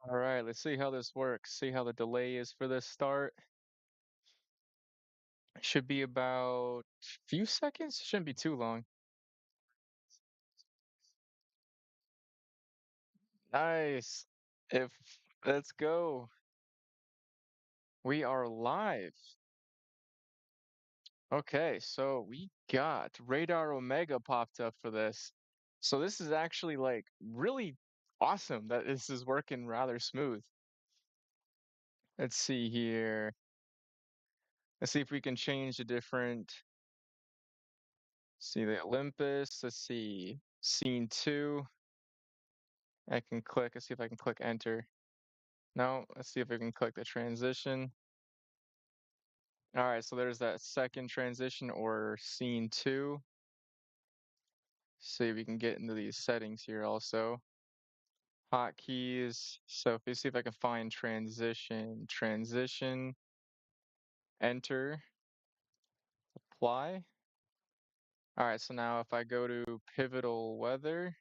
All right, let's see how this works. See how the delay is for this start. It should be about a few seconds. Shouldn't be too long. Nice. If Let's go. We are live. Okay, so we got Radar Omega popped up for this. So this is actually like really awesome that this is working rather smooth. Let's see here. Let's see if we can change the different. See the Olympus. Let's see. Scene two. I can click. Let's see if I can click enter. No, let's see if I can click the transition. All right, so there's that second transition or scene two. See if we can get into these settings here also. Hotkeys. So if you see if I can find transition, enter, apply. All right, so now if I go to pivotal weather,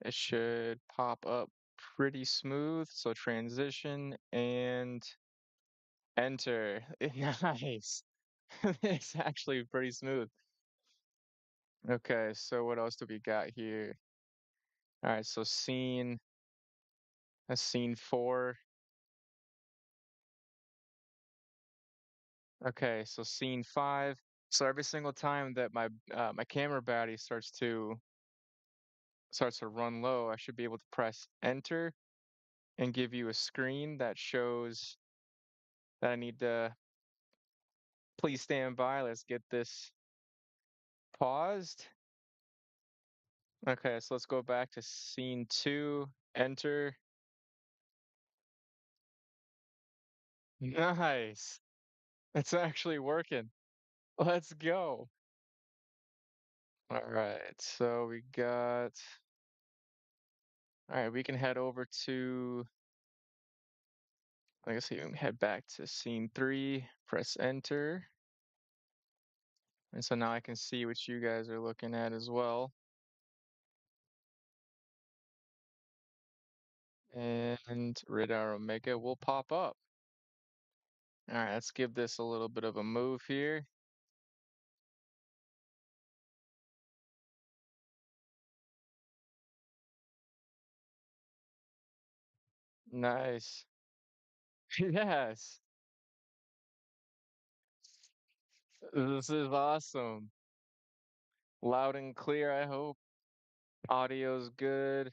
it should pop up pretty smooth. So transition and enter. Nice. It's actually pretty smooth. Okay, so what else do we got here? All right, so that's scene four. Okay, so scene five. So every single time that my camera battery starts to run low, I should be able to press enter and give you a screen that shows that I need to please stand by. Let's get this paused. Okay, so let's go back to scene two, enter. Nice. It's actually working. Let's go. All right, so all right, we can head over to, I guess you can head back to scene three, press enter. And so now I can see what you guys are looking at as well. And Radar Omega will pop up. All right, let's give this a little bit of a move here. Nice. Yes. This is awesome. Loud and clear, I hope. Audio's good.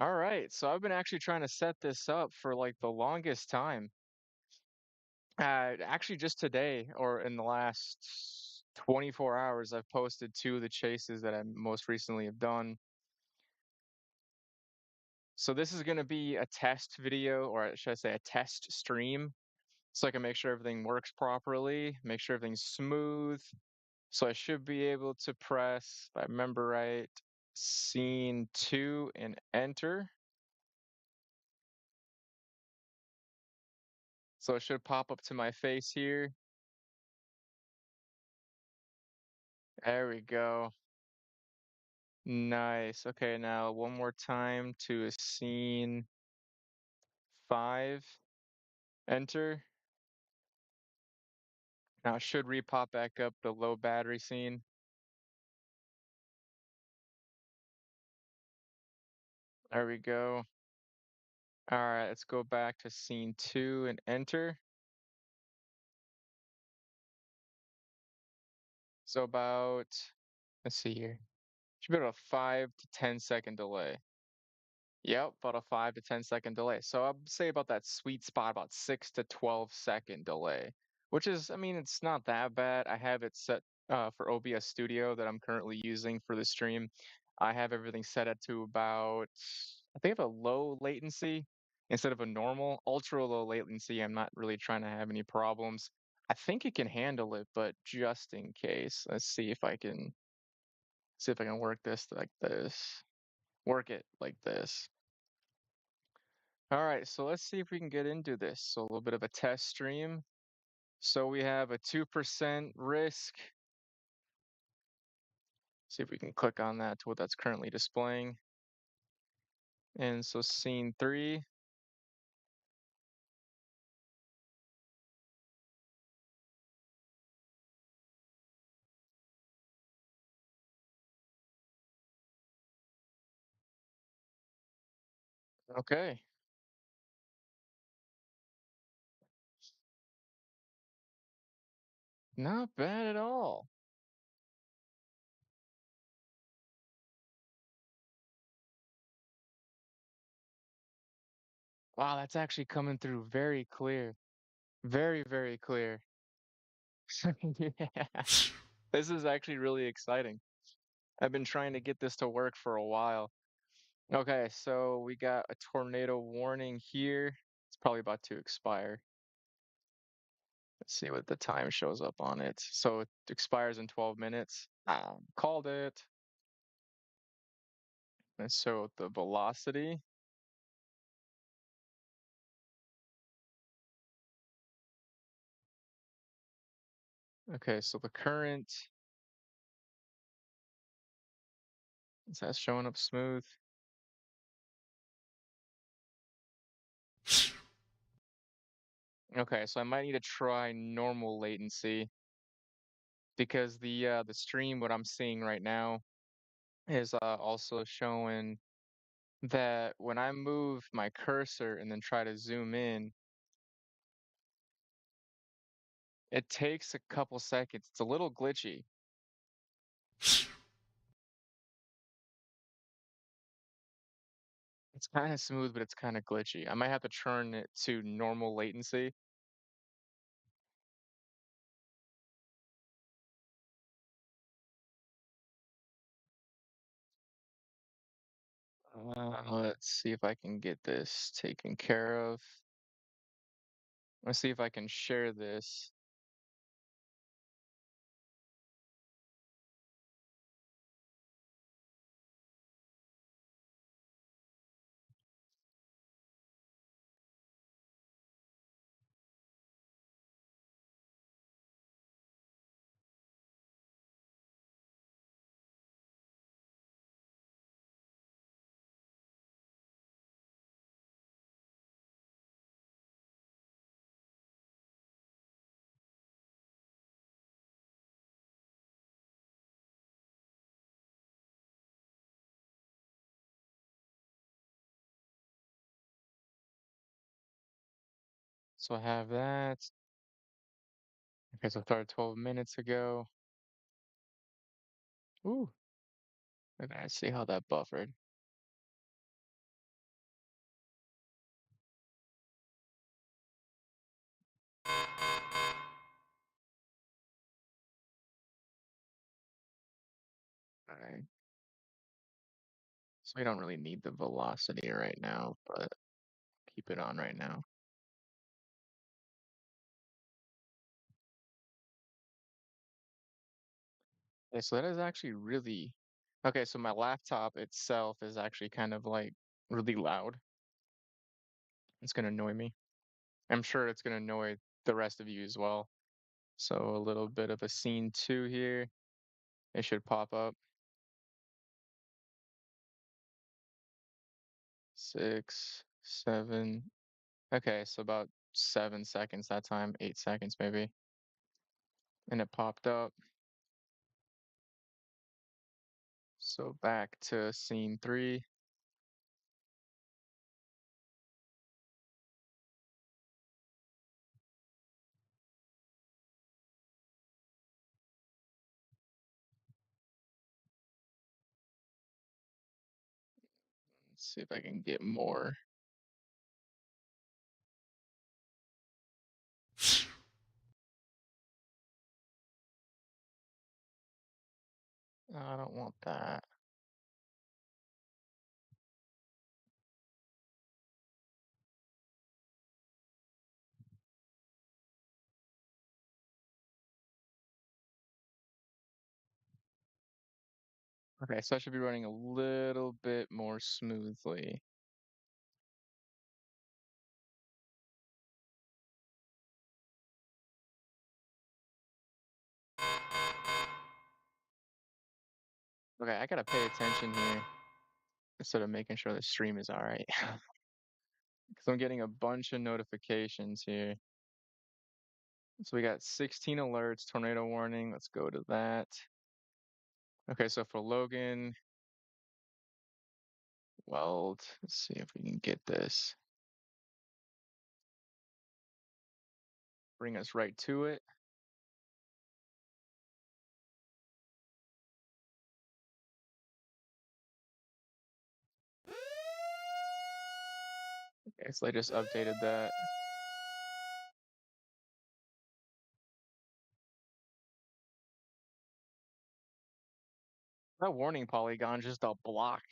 All right, so I've been actually trying to set this up for like the longest time. Actually, just today or in the last 24 hours, I've posted two of the chases that I most recently have done. So this is going to be a test video, or should I say a test stream, so I can make sure everything works properly, make sure everything's smooth. So I should be able to press, if I remember right, scene two and enter. So it should pop up to my face here. There we go. Nice. Okay, now one more time to scene five, enter. Now it should re-pop back up the low battery scene. There we go. All right, let's go back to scene two and enter. So about, let's see here. Should be about a 5 to 10 second delay. Yep, about a 5 to 10 second delay. So I'd say about that sweet spot, about 6 to 12 second delay, which is, I mean, it's not that bad. I have it set for OBS Studio that I'm currently using for the stream. I have everything set up to about, I think I have a low latency instead of a normal, ultra low latency. I'm not really trying to have any problems. I think it can handle it, but just in case, let's see if I can work this like this. Work it like this. All right, so let's see if we can get into this. So a little bit of a test stream. So we have a 2% risk. See if we can click on that to what that's currently displaying. And so scene three. Okay. Not bad at all. Wow, that's actually coming through very clear. Very, very clear. Yeah. This is actually really exciting. I've been trying to get this to work for a while. Okay, so we got a tornado warning here. It's probably about to expire. Let's see what the time shows up on it. So it expires in 12 minutes. Called it. And so the velocity. Okay, so the current, is that showing up smooth? Okay, so I might need to try normal latency because the stream what I'm seeing right now is also showing that when I move my cursor and then try to zoom in, it takes a couple seconds. It's a little glitchy. It's kind of smooth, but it's kind of glitchy. I might have to turn it to normal latency. Let's see if I can get this taken care of. Let's see if I can share this. So I have that. Okay, so I started 12 minutes ago. Ooh, and I see how that buffered. All right. So we don't really need the velocity right now, but keep it on right now. Okay, so that is actually really okay. So my laptop itself is actually kind of like really loud. It's gonna annoy me. I'm sure it's gonna annoy the rest of you as well. So a little bit of a scene two here. It should pop up. 6, 7. Okay, so about 7 seconds that time, 8 seconds maybe. And it popped up. So back to scene three. Let's see if I can get more. I don't want that. Okay, so I should be running a little bit more smoothly. Okay, I gotta pay attention here. instead of making sure the stream is all right. Because I'm getting a bunch of notifications here. So we got 16 alerts, tornado warning. Let's go to that. Okay, so for Logan, Weld, let's see if we can get this. Bring us right to it. Okay, so I just updated that. That warning polygon just a block.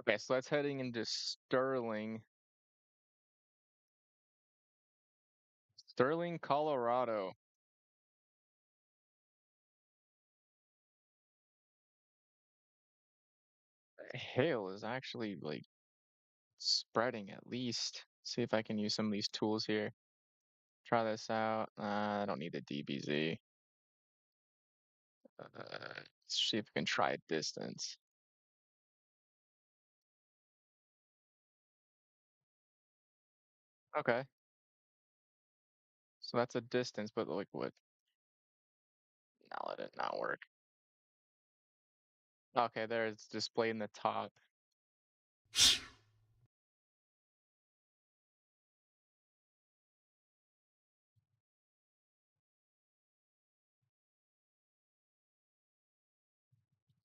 Okay, so that's heading into Sterling. Sterling, Colorado. Hail is actually like spreading at least. See if I can use some of these tools here. Try this out. I don't need the DBZ. Let's see if we can try distance. Okay, so that's a distance, but like what? Now let it not work. Okay, there it's displayed in the top.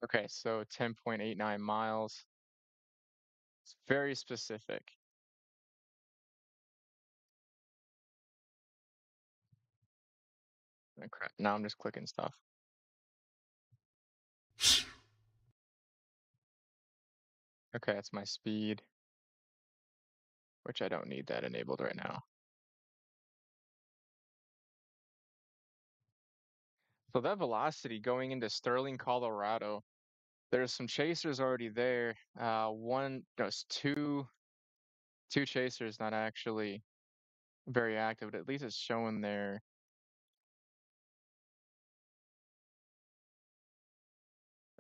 Okay, so 10.89 miles. It's very specific. Oh, crap. Now I'm just clicking stuff. Okay, that's my speed, which I don't need that enabled right now. So that velocity going into Sterling, Colorado, there's some chasers already there. There's two chasers not actually very active, but at least it's showing their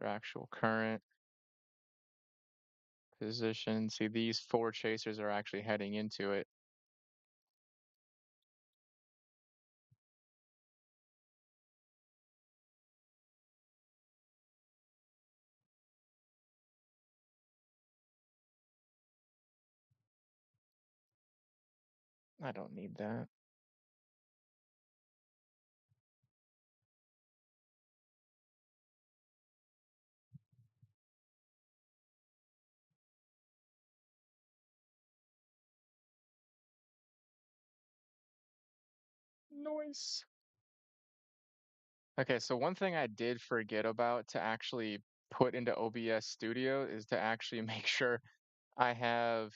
actual current position. See, these four chasers are actually heading into it. I don't need that. Noise. Okay, so one thing I did forget about to actually put into OBS Studio is to actually make sure I have,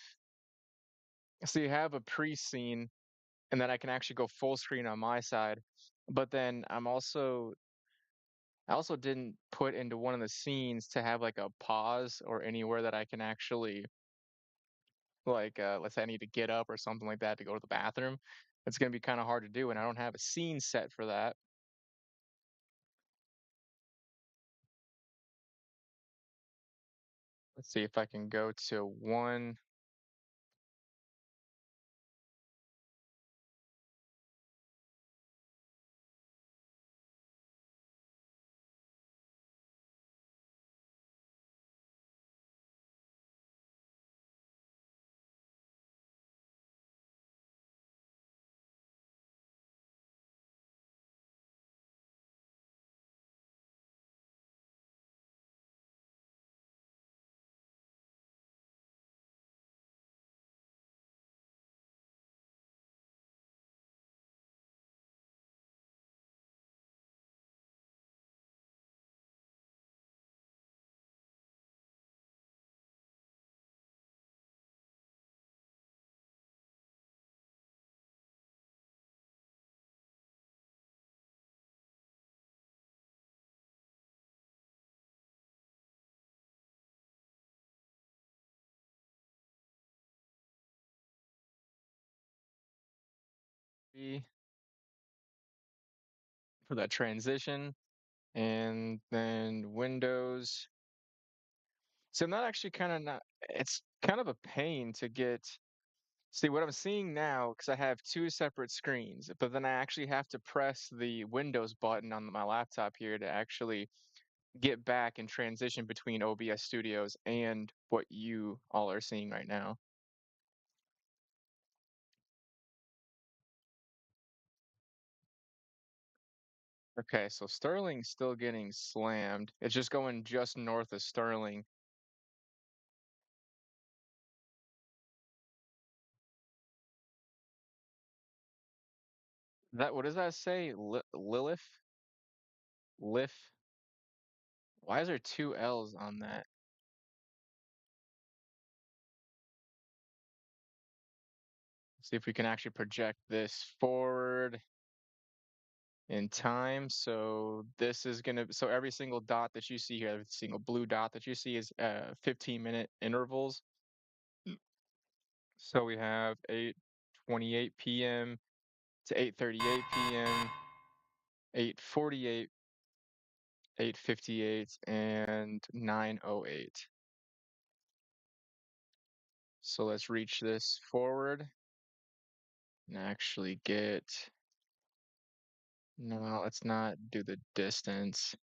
so you have a pre-scene and then I can actually go full screen on my side. But then I also didn't put into one of the scenes to have like a pause or anywhere that I can actually like let's say I need to get up or something like that to go to the bathroom. It's gonna be kind of hard to do and I don't have a scene set for that. Let's see if I can go to one. For that transition. and then Windows. So I'm not actually kind of not, it's kind of a pain to get. See what I'm seeing now, because I have two separate screens, but then I actually have to press the Windows button on my laptop here to actually get back and transition between OBS Studios and what you all are seeing right now. Okay, so Sterling's still getting slammed. It's just going just north of Sterling. That what does that say? Lilith? Lith? Why is there two L's on that? See if we can actually project this forward in time. So this is gonna, so every single dot that you see here, every single blue dot that you see is 15-minute intervals. So we have 8:28 p.m. to 8:38 p.m., 8:48, 8:58, and 9:08. So let's reach this forward and actually get, no, let's not do the distance.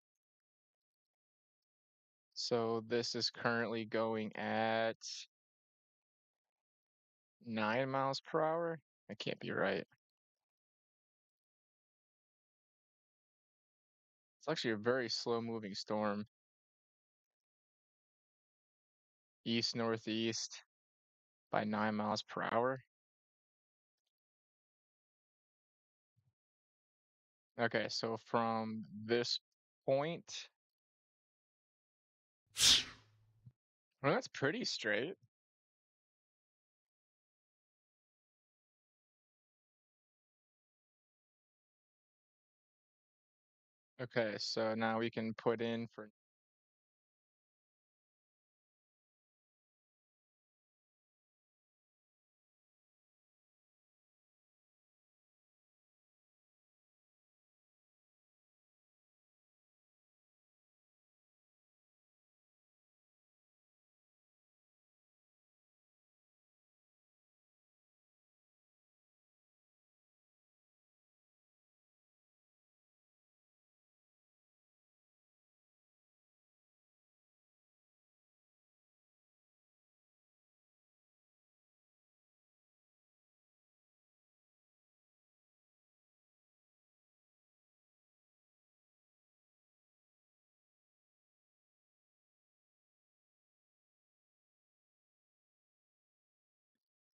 So this is currently going at 9 miles per hour. That can't be right. It's actually a very slow moving storm. East northeast by 9 miles per hour. Okay, so from this point, well, that's pretty straight. Okay, so now we can put in for,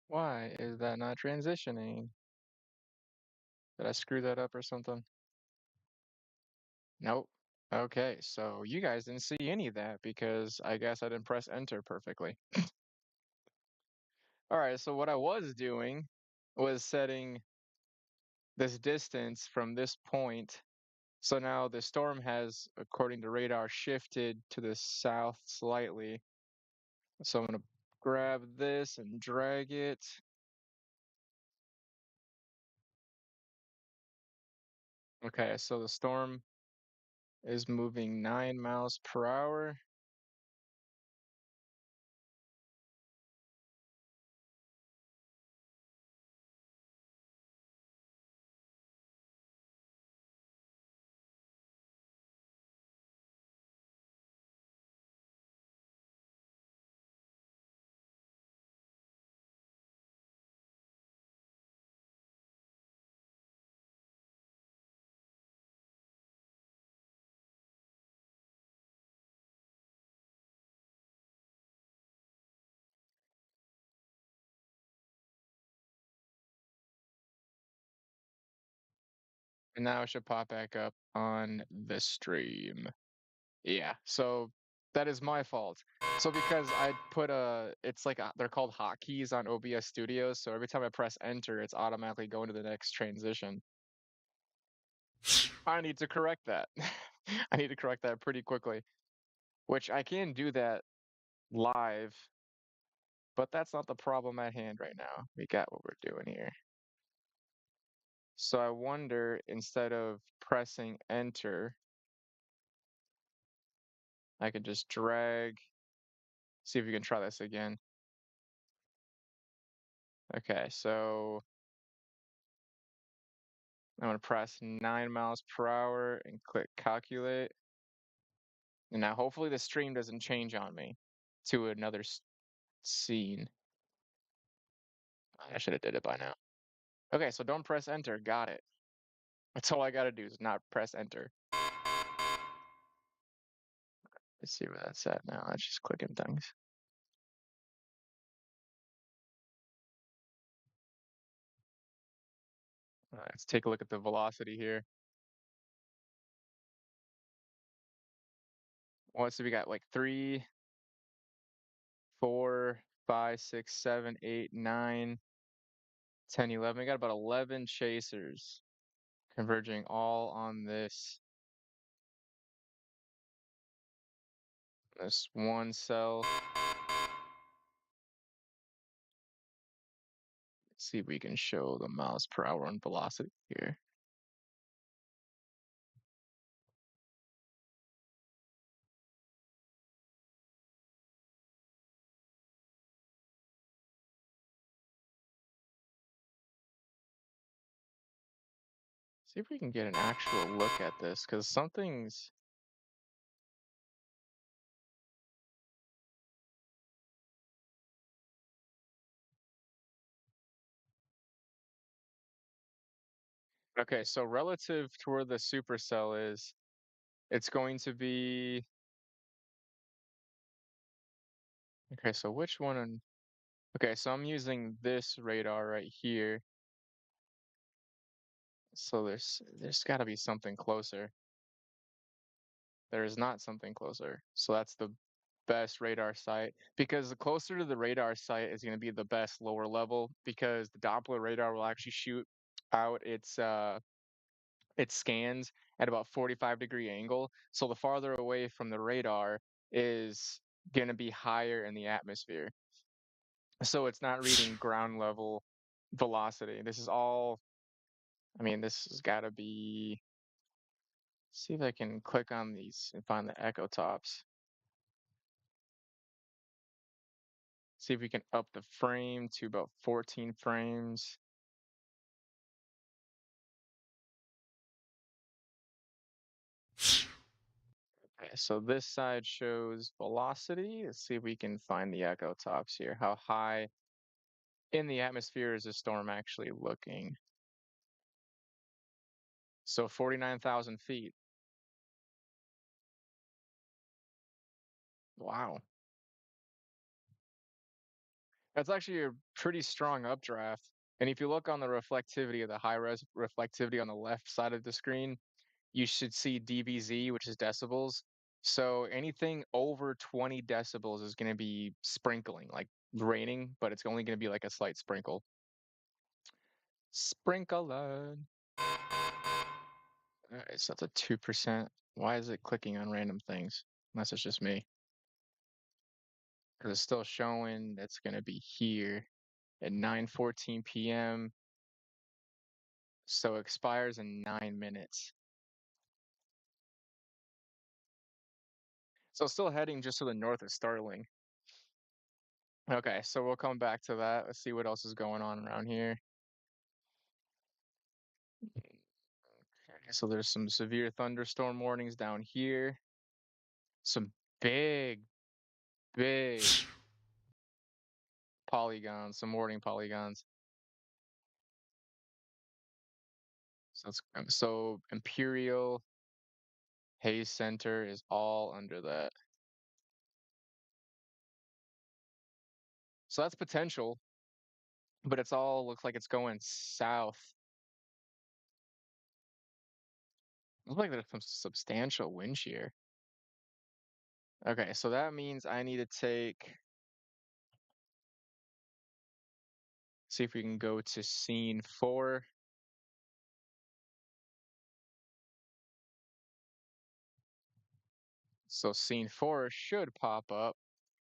why is that not transitioning? Did I screw that up or something? Nope. Okay, so you guys didn't see any of that because I guess I didn't press enter perfectly. All right, so what I was doing was setting this distance from this point. So now the storm has, according to radar, shifted to the south slightly. So I'm gonna grab this and drag it. Okay, so the storm is moving 9 miles per hour. And now it should pop back up on the stream. Yeah, so that is my fault. So because I put it's like they're called hotkeys on OBS Studios. So every time I press enter, it's automatically going to the next transition. I need to correct that. I need to correct that pretty quickly, which I can do that live, but that's not the problem at hand right now. We got what we're doing here. So I wonder, instead of pressing enter, I could just drag, see if we can try this again. Okay, so I'm gonna press 9 miles per hour and click calculate. And now hopefully the stream doesn't change on me to another scene. I should have did it by now. Okay, so don't press enter. Got it. That's all I gotta do is not press enter. Let's see where that's at now. Let's just clicking things. All right, let's take a look at the velocity here. What, so we got like 3, 4, 5, 6, 7, 8, 9, 10, 11. We got about 11 chasers converging all on this one cell. Let's see if we can show the miles per hour and velocity here. See if we can get an actual look at this, because something's okay. So relative to where the supercell is, it's going to be okay. So which one? Okay, so I'm using this radar right here. So there's got to be something closer. There is not something closer. So that's the best radar site, because the closer to the radar site is going to be the best lower level, because the Doppler radar will actually shoot out its scans at about 45-degree angle. So the farther away from the radar is going to be higher in the atmosphere. So it's not reading ground level velocity. This is all, I mean, this has got to be, see if I can click on these and find the echo tops. See if we can up the frame to about 14 frames. Okay, so this side shows velocity. Let's see if we can find the echo tops here. How high in the atmosphere is the storm actually looking? So 49,000 feet. Wow. That's actually a pretty strong updraft. And if you look on the reflectivity of the high res reflectivity on the left side of the screen, you should see dBz, which is decibels. So anything over 20 decibels is going to be sprinkling, like raining, but it's only going to be like a slight sprinkle. Sprinkler. All right, so that's a 2%. Why is it clicking on random things? Unless it's just me. Because it's still showing that's going to be here at 9:14 p.m. So it expires in 9 minutes. So still heading just to the north of Starling. Okay, so we'll come back to that. Let's see what else is going on around here. Okay, so there's some severe thunderstorm warnings down here. Some big, big polygons, some warning polygons. So Imperial Haze Center is all under that. So that's potential, but it's all looks like it's going south. Looks like there's some substantial wind shear. Okay, so that means I need to see if we can go to scene 4. So scene 4 should pop up.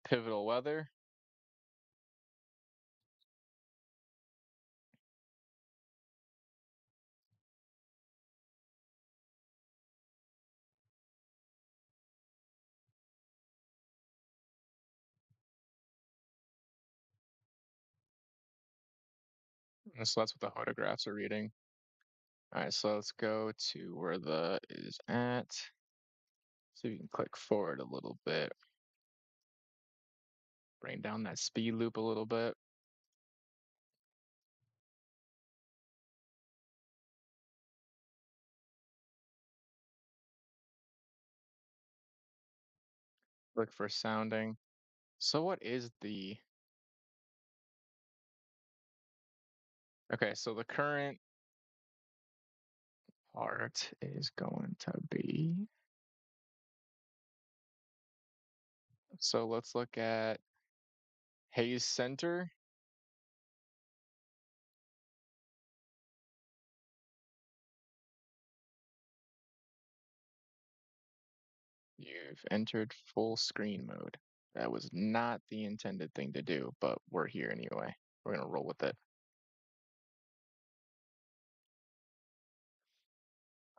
Pivotal weather. So that's what the photographs are reading. All right, so let's go to where the is at. So you can click forward a little bit, bring down that speed loop a little bit. Look for sounding. So what is the okay, so the current part is going to be so let's look at Hayes Center. You've entered full screen mode. That was not the intended thing to do, but we're here anyway. We're gonna roll with it.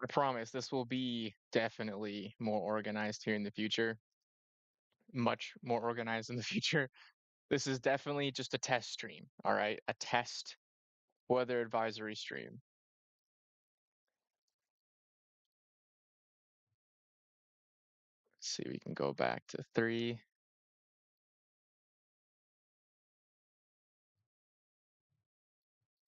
I promise this will be definitely more organized here in the future. Much more organized in the future. This is definitely just a test stream, all right? A test weather advisory stream. Let's see, we can go back to 3.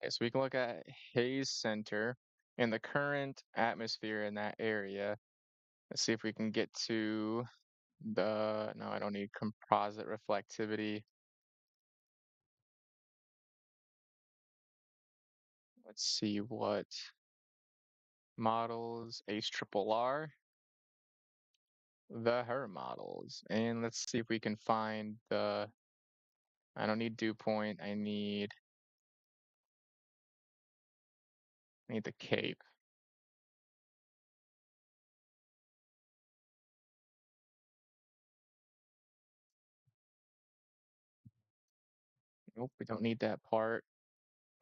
Okay, so we can look at Hayes Center and the current atmosphere in that area. Let's see if we can get to no, I don't need composite reflectivity. Let's see what models, H triple R, the her models. And let's see if we can find I don't need dew point, I need the cape. Nope, we don't need that part.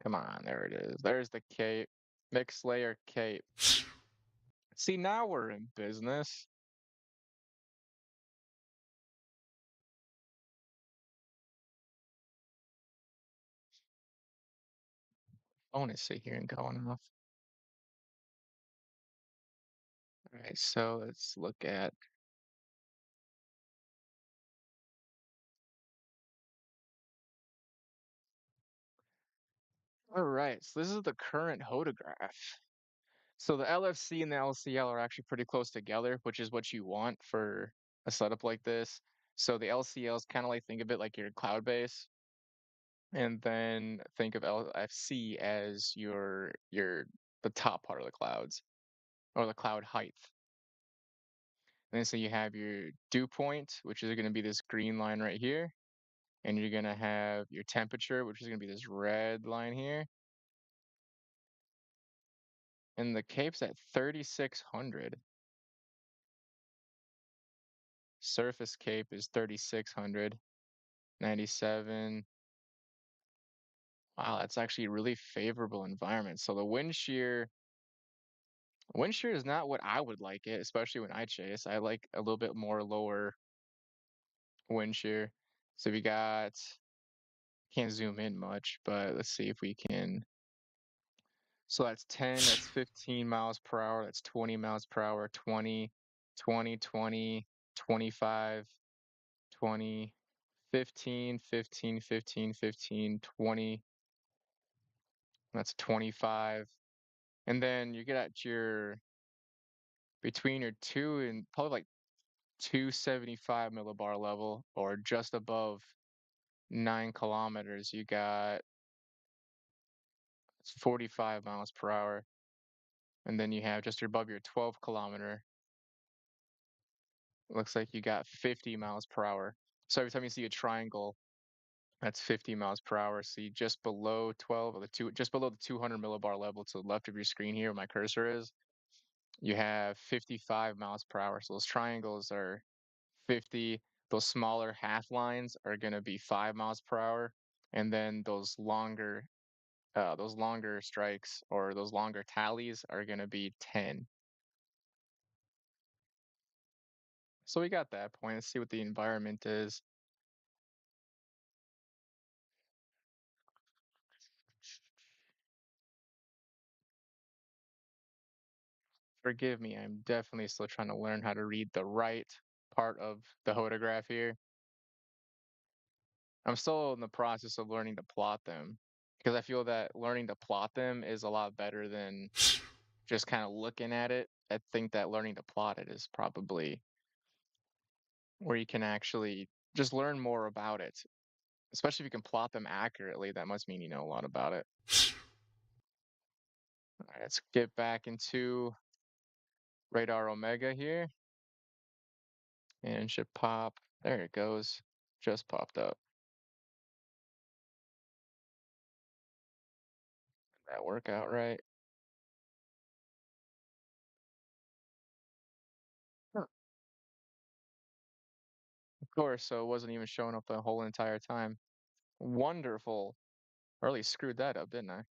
Come on, there it is. There's the cape. Mixed layer cape. See, now we're in business. Phone is sit here and going off. All right, so let's look at. All right, so this is the current hodograph. So the LFC and the LCL are actually pretty close together, which is what you want for a setup like this. So the LCL is kind of like think of it like your cloud base, and then think of LFC as your the top part of the clouds or the cloud height. And then so you have your dew point, which is going to be this green line right here, and you're going to have your temperature, which is going to be this red line here, and the Cape's at 3600. Surface Cape is 3600. 97. Wow, that's actually a really favorable environment. So the wind shear is not what I would like it, especially when I chase. I like a little bit more lower wind shear. So we got can't zoom in much, but let's see if we can. So that's 10, that's 15 miles per hour, that's 20 miles per hour, 20, 20, 20, 25, 20, 15, 15, 15, 15, 20. That's 25. And then you get at your between your 2 and probably like 275 millibar level or just above 9 kilometers, you got 45 miles per hour. And then you have just above your 12-kilometer, looks like you got 50 miles per hour. So every time you see a triangle, that's 50 miles per hour. See just below 12 or just below the 200 millibar level to the left of your screen here where my cursor is, you have 55 miles per hour. So those triangles are 50. Those smaller half lines are going to be 5 miles per hour. And then those longer strikes or those longer tallies are going to be 10. So we got that point. Let's see what the environment is. Forgive me, I'm definitely still trying to learn how to read the right part of the photograph here. I'm still in the process of learning to plot them because I feel that learning to plot them is a lot better than just kind of looking at it. I think that learning to plot it is probably where you can actually just learn more about it. Especially if you can plot them accurately, that must mean you know a lot about it. All right, let's get back into Radar Omega here and should pop. There it goes. Just popped up. That work out right? Huh. Of course, so it wasn't even showing up the whole entire time. Wonderful. Or at least screwed that up, didn't I?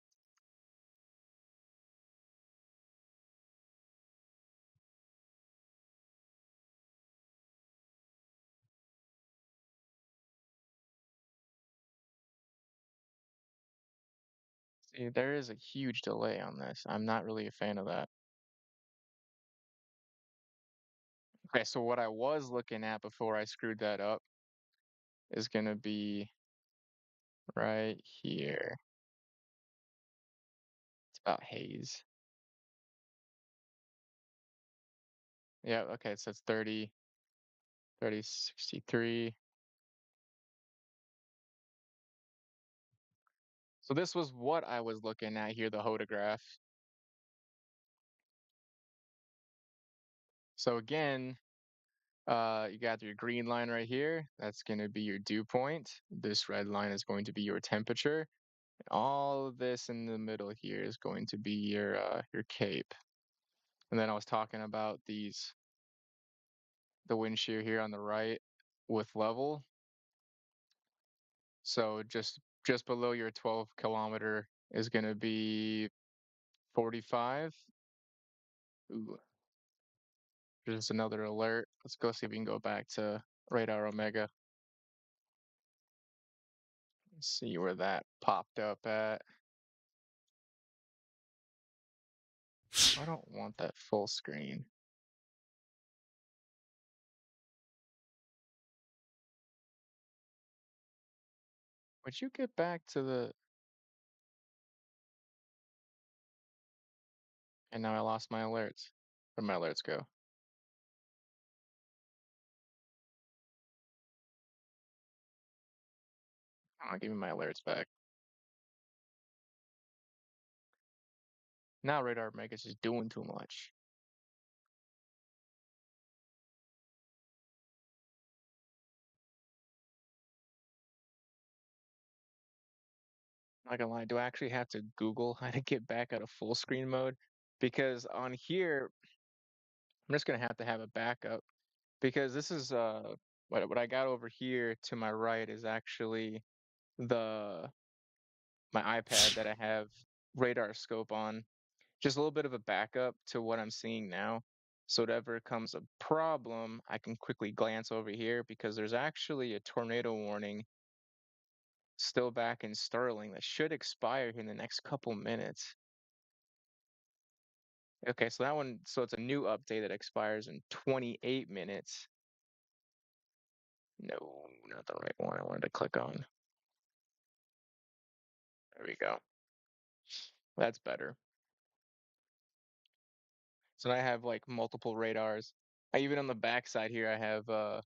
See, there is a huge delay on this. I'm not really a fan of that. Okay, so what I was looking at before I screwed that up is gonna be right here. It's about haze. Yeah, okay, it says 30, 30, 63. So this was what I was looking at here, the photograph. So again, you got your green line right here. That's going to be your dew point. This red line is going to be your temperature. And all of this in the middle here is going to be your cape. And then I was talking about the wind shear here on the right with level. So just below your 12 kilometer is going to be 45. Ooh, there's another alert. Let's go see if we can go back to Radar Omega. See where that popped up at. I don't want that full screen. Would you get back to the... And now I lost my alerts. Where'd my alerts go? Oh, give me my alerts back. Now Radar Mega's just doing too much. Not gonna lie, do I actually have to Google how to get back out of full screen mode? Because on here, I'm just gonna have to have a backup. Because this is what I got over here to my right is actually the my iPad that I have radar scope on. Just a little bit of a backup to what I'm seeing now. So if ever comes a problem, I can quickly glance over here because there's actually a tornado warning still back in Sterling that should expire here in the next couple minutes. Okay, so that one, so it's a new update that expires in 28 minutes. No, not the right one I wanted to click on. There we go. That's better. So I have like multiple radars. I even on the back side here, I have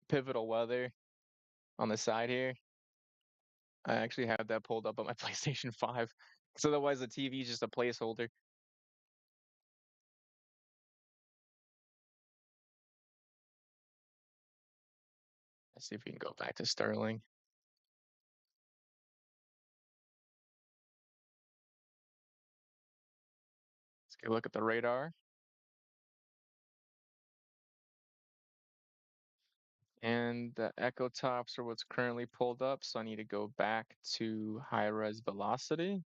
pivotal weather on the side here. I actually have that pulled up on my PlayStation 5. Because otherwise the TV is just a placeholder. Let's see if we can go back to Sterling. Let's get a look at the radar. And the echo tops are what's currently pulled up. So I need to go back to high res velocity.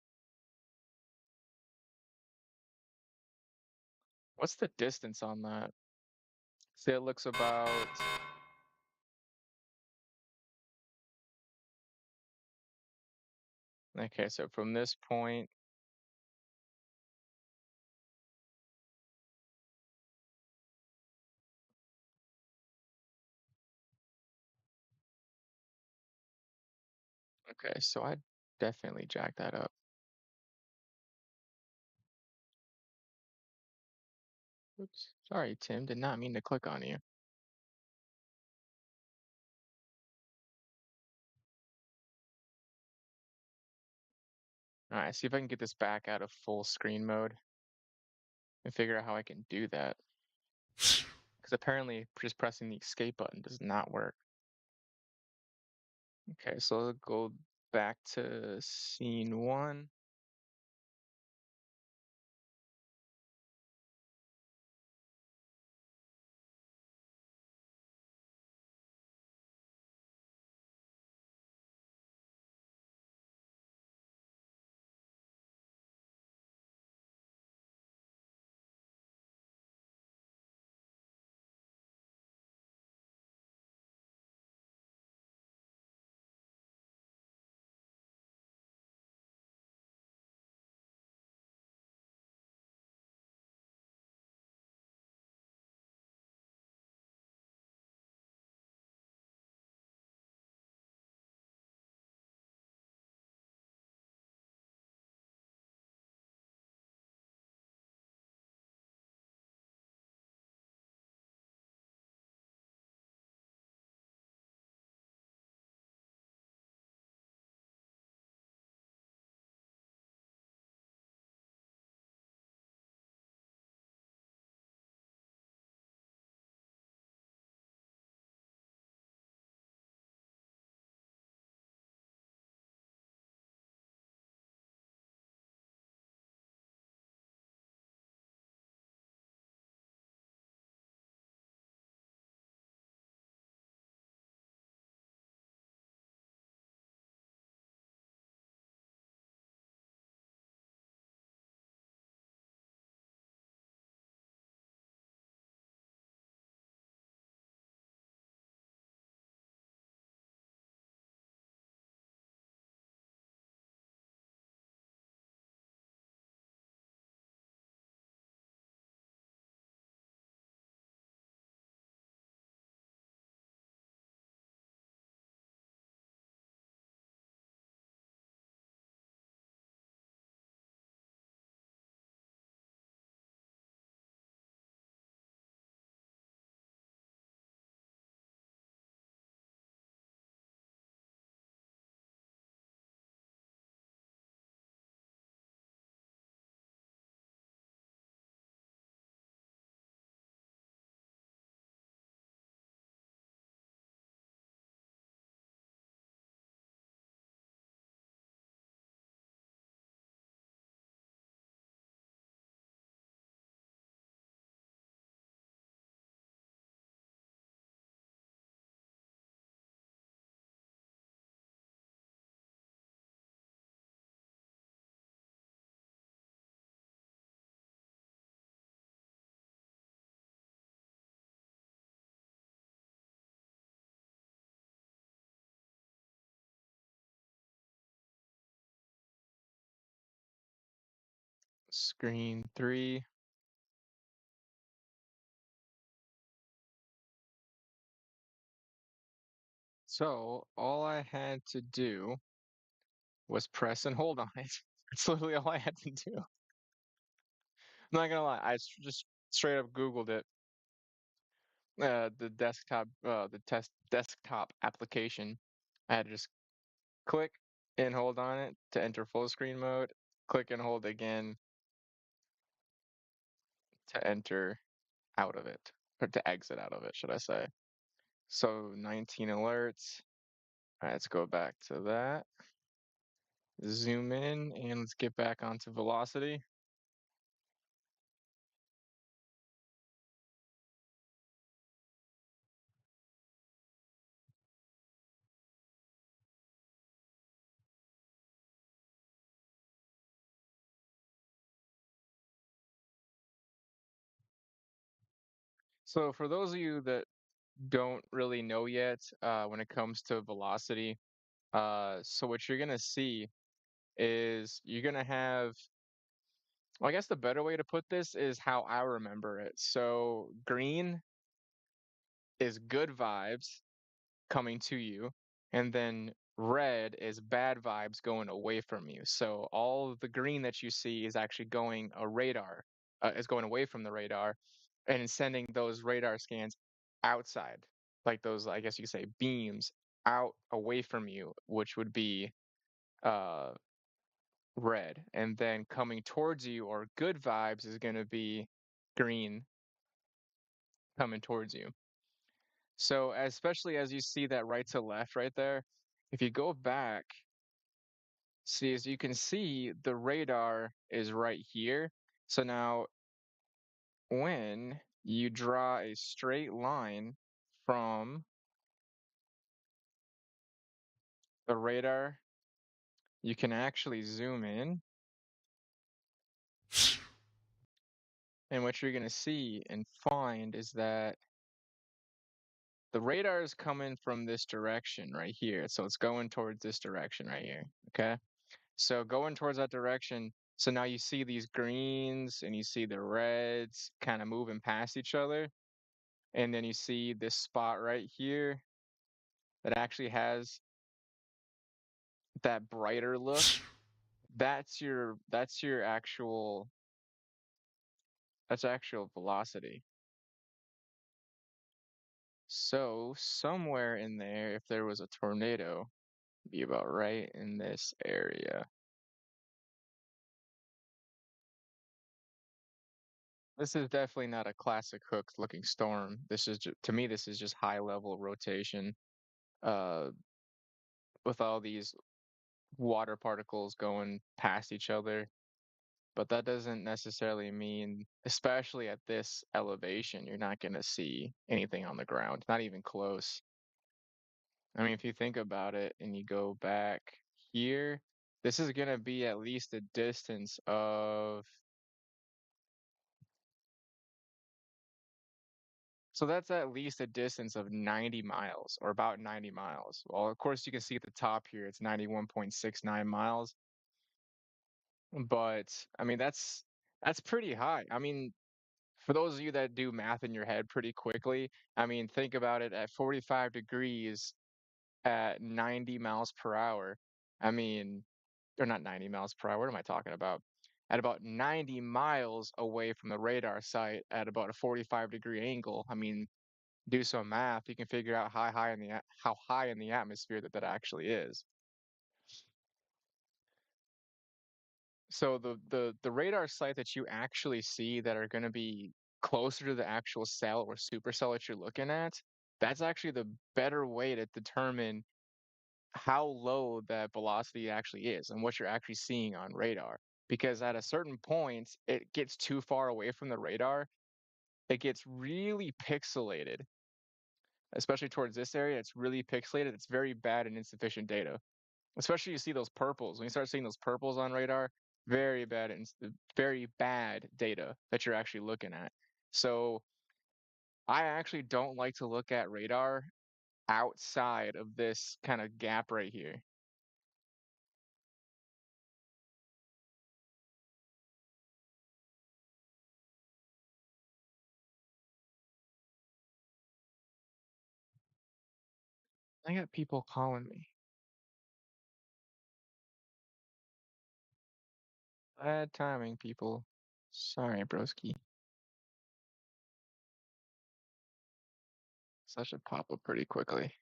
What's the distance on that? Say it looks about... Okay, so from this point Okay, so I definitely jacked that up. Oops. Sorry, Tim. Did not mean to click on you. All right, see if I can get this back out of full screen mode and figure out how I can do that. Because apparently just pressing the escape button does not work. Okay, so I'll go back to scene one. Screen three. So all I had to do was press and hold on it. That's literally all I had to do. I'm not gonna lie, just straight up Googled it. The test desktop application. I had to just click and hold on it to enter full screen mode. Click and hold again to enter out of it, or to exit out of it, should I say. So 19 alerts. All right, let's go back to that. Zoom in and let's get back onto velocity. So for those of you that don't really know yet, when it comes to velocity, so what you're gonna see is you're gonna have, well, I guess the better way to put this is how I remember it. So green is good vibes coming to you, and then red is bad vibes going away from you. So all of the green that you see is actually going a radar, is going away from the radar and is sending those radar scans outside, like those, I guess you could say, beams out away from you, which would be uh, red. And then coming towards you or good vibes is going to be green coming towards you. So, especially as you see that right to left right there, if you go back, see, as you can see, the radar is right here. So now when you draw a straight line from the radar, you can actually zoom in. And what you're going to see and find is that the radar is coming from this direction right here. So it's going towards this direction right here. Okay. So going towards that direction, so now you see these greens and you see the reds kind of moving past each other. And then you see this spot right here that actually has that brighter look. That's your actual velocity. So somewhere in there, if there was a tornado, it'd be about right in this area. This is definitely not a classic Hook looking storm. This is to me, this is just high level rotation. Uh, with all these water particles going past each other. But that doesn't necessarily mean, especially at this elevation, you're not going to see anything on the ground, not even close. I mean, if you think about it and you go back here, this is going to be at least a distance of, so that's at least a distance of 90 miles or about 90 miles. Well, of course, you can see at the top here, it's 91.69 miles. But I mean, that's pretty high. I mean, for those of you that do math in your head pretty quickly, I mean, think about it at 45 degrees at 90 miles per hour. I mean, or not 90 miles per hour. What am I talking about? At about 90 miles away from the radar site at about a 45-degree angle. I mean, do some math, you can figure out how high in the atmosphere that actually is. So the radar site that you actually see that are going to be closer to the actual cell or supercell that you're looking at, that's actually the better way to determine how low that velocity actually is and what you're actually seeing on radar. Because at a certain point, it gets too far away from the radar, it gets really pixelated, especially towards this area. It's really pixelated. It's very bad and insufficient data. Especially you see those purples. When you start seeing those purples on radar, very bad data that you're actually looking at. So I actually don't like to look at radar outside of this kind of gap right here. I got people calling me. Bad timing, people. Sorry, broski. So I should pop up pretty quickly.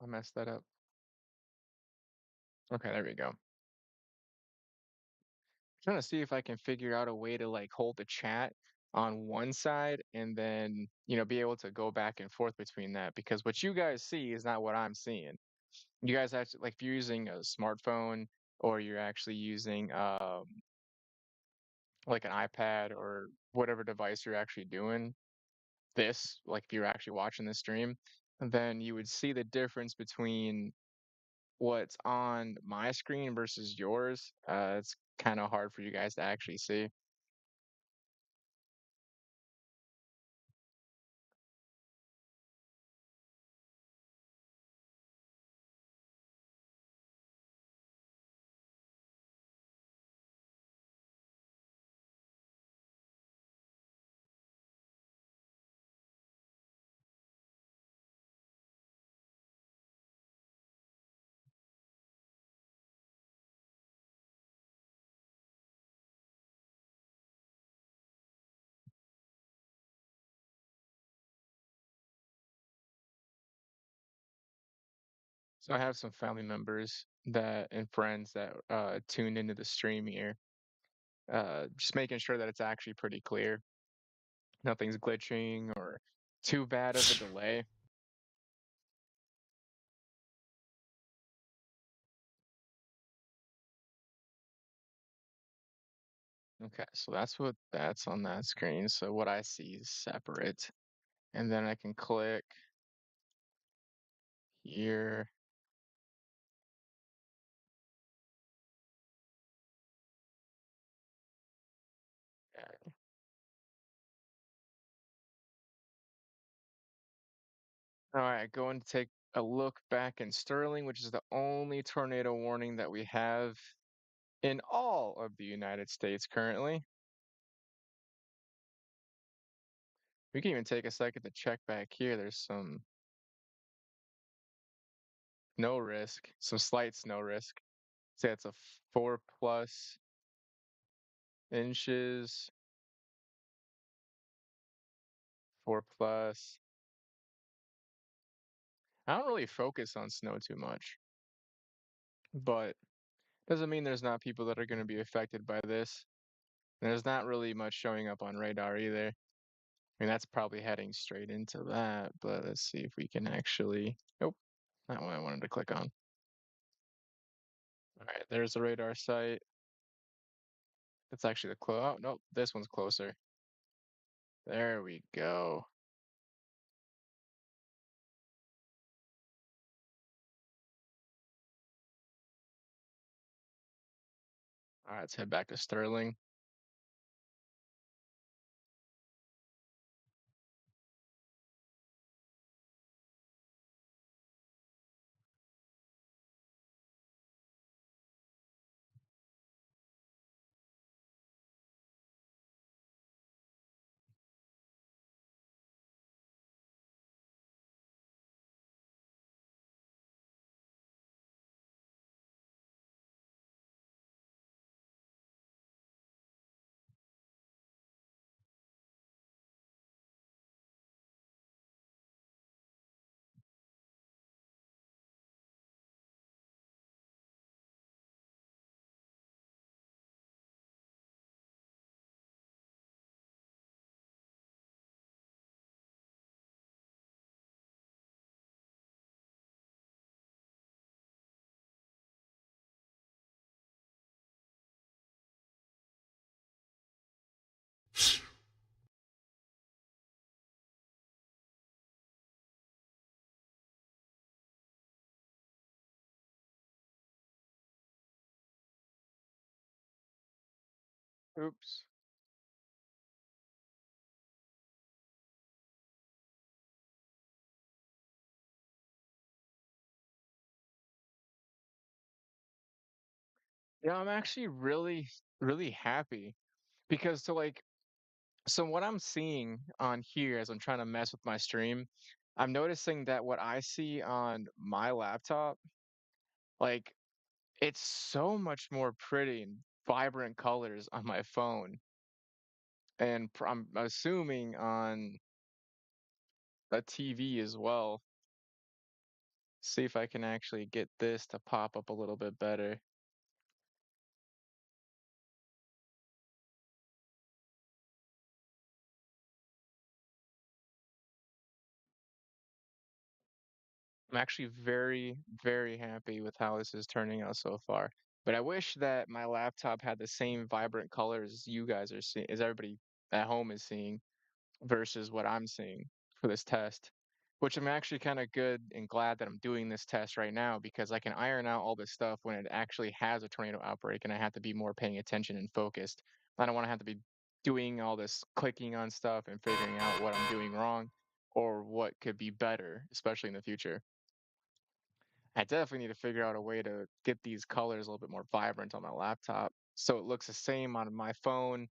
I messed that up. Okay, there we go. trying to see if I can figure out a way to like hold the chat on one side and then, be able to go back and forth between that because what you guys see is not what I'm seeing. You guys actually like if you're using a smartphone or you're actually using like an iPad or whatever device you're actually doing this, like if you're actually watching the stream, then you would see the difference between what's on my screen versus yours. It's kind of hard for you guys to actually see. So I have some family members that and friends that tuned into the stream here. Just making sure that it's actually pretty clear. Nothing's glitching or too bad of a delay. Okay, so that's on that screen. So what I see is separate. And then I can click here. All right, going to take a look back in Sterling, which is the only tornado warning that we have in all of the United States currently. We can even take a second to check back here. There's some snow risk, some slight snow risk. Say it's a 4+ inches, 4+. I don't really focus on snow too much, but doesn't mean there's not people that are going to be affected by this. And there's not really much showing up on radar either. I mean, that's probably heading straight into that, but let's see if we can actually. Nope, not what I wanted to click on. All right, there's the radar site. That's actually the close. Oh, nope, this one's closer. There we go. All right, let's head back to Sterling. Oops. Yeah, I'm actually really, really happy because so what I'm seeing on here as I'm trying to mess with my stream, I'm noticing that what I see on my laptop, like it's so much more pretty and vibrant colors on my phone, and I'm assuming on a TV as well. See if I can actually get this to pop up a little bit better. I'm actually very, very happy with how this is turning out so far. But I wish that my laptop had the same vibrant colors you guys are seeing, as everybody at home is seeing, versus what I'm seeing for this test. Which I'm actually kind of good and glad that I'm doing this test right now because I can iron out all this stuff when it actually has a tornado outbreak and I have to be more paying attention and focused. I don't want to have to be doing all this clicking on stuff and figuring out what I'm doing wrong or what could be better, especially in the future. I definitely need to figure out a way to get these colors a little bit more vibrant on my laptop so it looks the same on my phone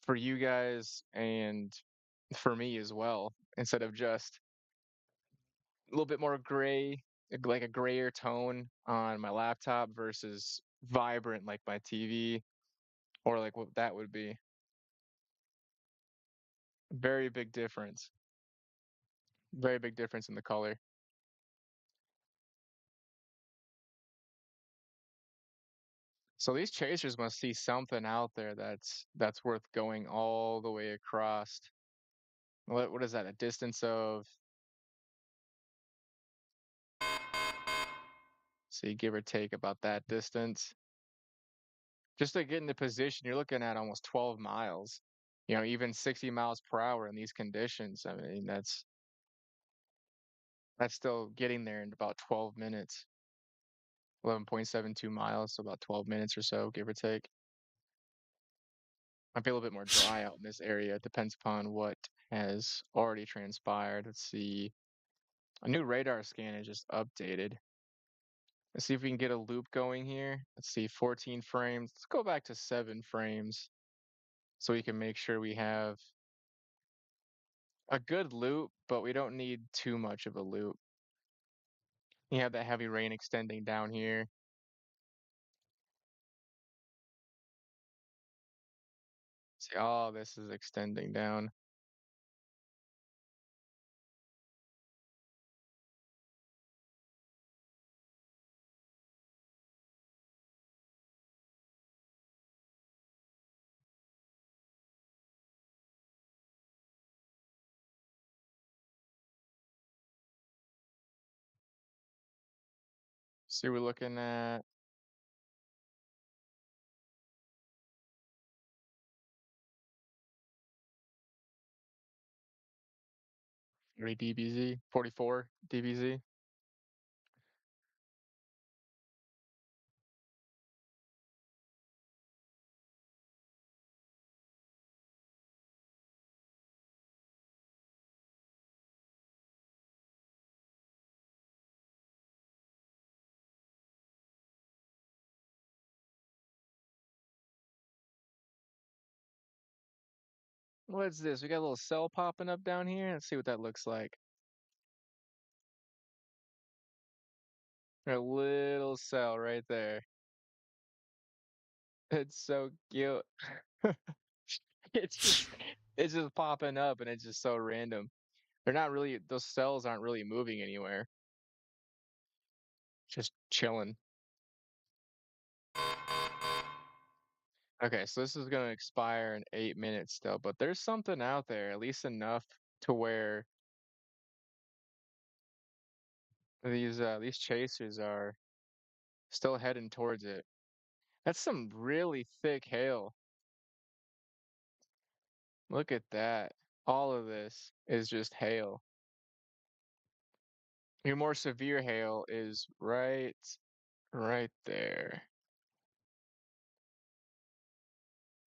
for you guys and for me as well, instead of just a little bit more gray, like a grayer tone on my laptop versus vibrant like my TV or like what that would be. Very big difference. Very big difference in the color. So these chasers must see something out there that's worth going all the way across. What is that? A distance of, see, give or take about that distance. Just to get into position, you're looking at almost 12 miles. Even 60 miles per hour in these conditions. I mean, that's still getting there in about 12 minutes. 11.72 miles, so about 12 minutes or so, give or take. Might be a little bit more dry out in this area. It depends upon what has already transpired. Let's see. A new radar scan is just updated. Let's see if we can get a loop going here. Let's see, 14 frames. Let's go back to 7 frames so we can make sure we have a good loop, but we don't need too much of a loop. You have that heavy rain extending down here. See, all this is extending down. See, we're looking at 30 dBz, 44 dBz. What's this? We got a little cell popping up down here. Let's see what that looks like. A little cell right there. It's so cute. It's just it's just popping up and it's just so random. They're not really those cells aren't really moving anywhere. Just chilling. Okay, so this is gonna expire in 8 minutes still, but there's something out there, at least enough to where these chasers are still heading towards it. That's some really thick hail. Look at that. All of this is just hail. Your more severe hail is right there.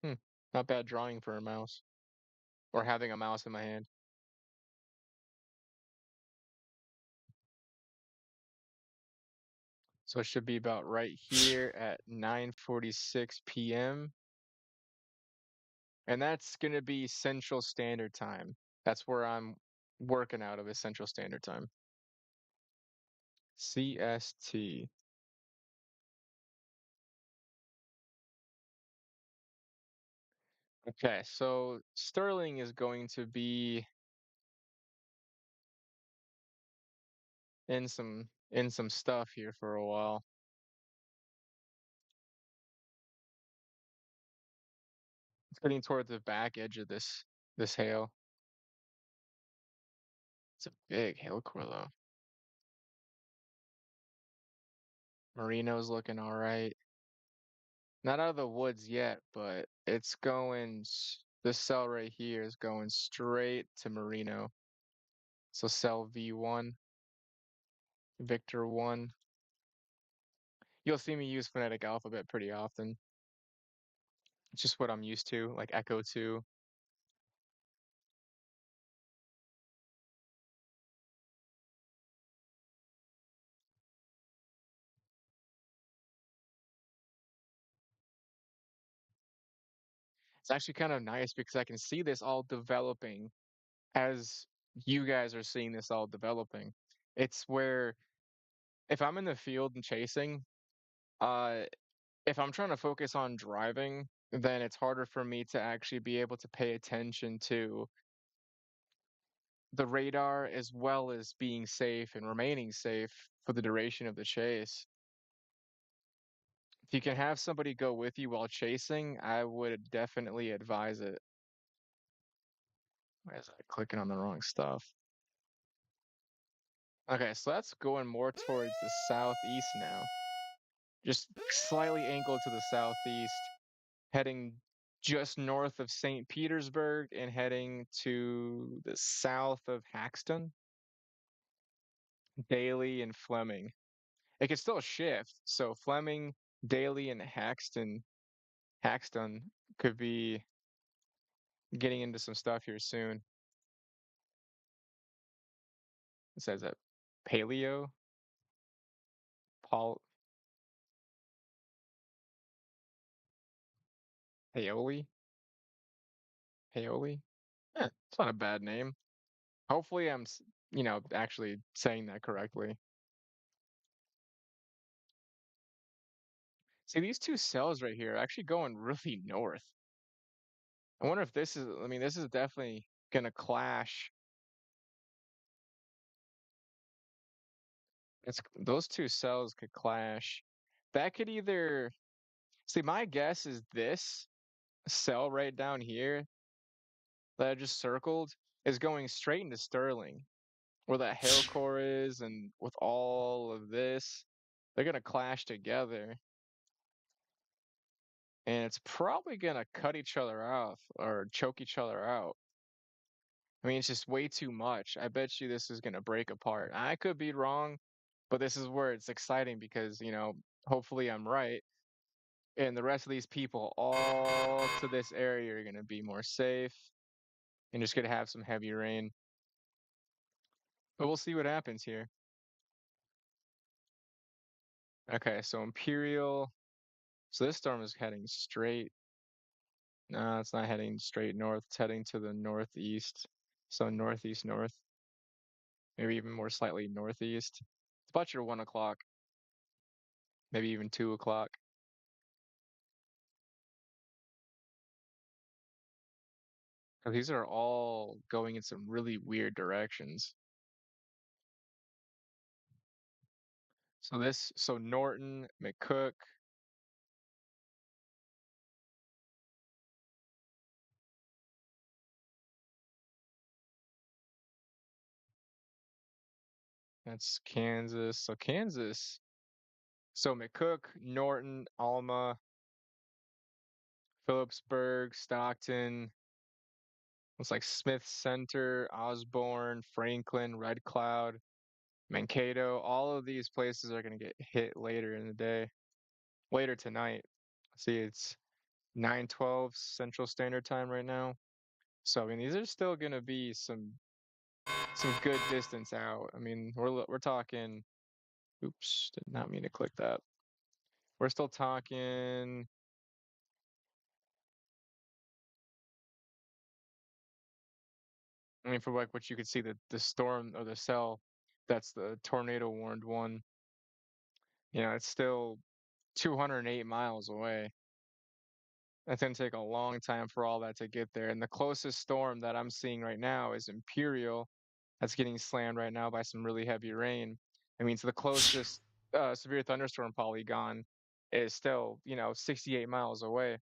Hmm. Not bad drawing for a mouse or having a mouse in my hand. So it should be about right here at 9:46 p.m. And that's going to be Central Standard Time. That's where I'm working out of is Central Standard Time. CST. Okay, so Sterling is going to be in some stuff here for a while. It's getting toward the back edge of this hail. It's a big hail core though. Marino's looking all right. Not out of the woods yet, but it's going. This cell right here is going straight to Marino. So cell V1, Victor 1. You'll see me use phonetic alphabet pretty often. It's just what I'm used to, like Echo 2. It's actually kind of nice because I can see this all developing as you guys are seeing this all developing. It's where if I'm in the field and chasing, uh, if I'm trying to focus on driving, then it's harder for me to actually be able to pay attention to the radar as well as being safe and remaining safe for the duration of the chase. If you can have somebody go with you while chasing, I would definitely advise it. Why is I clicking on the wrong stuff? Okay, so that's going more towards the southeast now. Just slightly angled to the southeast, heading just north of St. Petersburg and heading to the south of Haxton, Daly, and Fleming. It could still shift. So Fleming, Daly, and Haxton could be getting into some stuff here soon. It says that Paleo, Paul, Paoli, Paoli. It's not a bad name. Hopefully, actually saying that correctly. See, these two cells right here are actually going really north. I wonder if this is definitely gonna clash. Those two cells could clash. That could either, see, my guess is this cell right down here that I just circled is going straight into Sterling, where that hail core is, and with all of this, they're gonna clash together, and it's probably gonna cut each other off or choke each other out. I mean, it's just way too much. I bet you this is gonna break apart. I could be wrong, but this is where it's exciting because, hopefully I'm right. And the rest of these people all to this area are gonna be more safe and just gonna have some heavy rain. But we'll see what happens here. Okay, so Imperial. So this storm is heading straight. No, it's not heading straight north. It's heading to the northeast. So northeast north, maybe even more slightly northeast. It's about your 1 o'clock, maybe even 2 o'clock. These are all going in some really weird directions. So Norton, McCook, that's Kansas. So McCook, Norton, Alma, Phillipsburg, Stockton. Looks like Smith Center, Osborne, Franklin, Red Cloud, Mankato. All of these places are going to get hit later in the day, later tonight. See, it's 9:12 Central Standard Time right now. So I mean, these are still going to be some good distance out. I mean, we're talking. Oops, did not mean to click that. We're still talking. I mean, for like what you could see, the storm or the cell, that's the tornado warned one. It's still 208 miles away. That's gonna take a long time for all that to get there. And the closest storm that I'm seeing right now is Imperial. That's getting slammed right now by some really heavy rain. I mean, so the closest severe thunderstorm polygon is still, 68 miles away.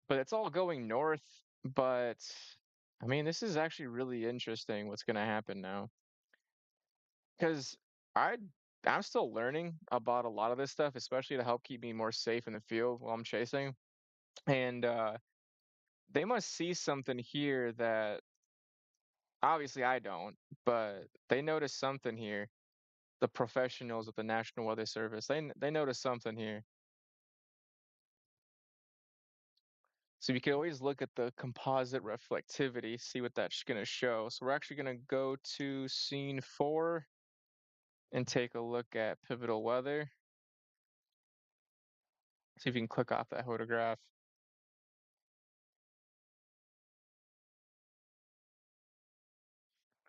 But it's all going north. But I mean, this is actually really interesting what's gonna happen now. Because I I'm still learning about a lot of this stuff, especially to help keep me more safe in the field while I'm chasing. And they must see something here that obviously I don't, but they noticed something here. The professionals at the National Weather Service, they noticed something here. So you can always look at the composite reflectivity, see what that's going to show. So we're actually going to go to scene 4 and take a look at pivotal weather. See if you can click off that photograph.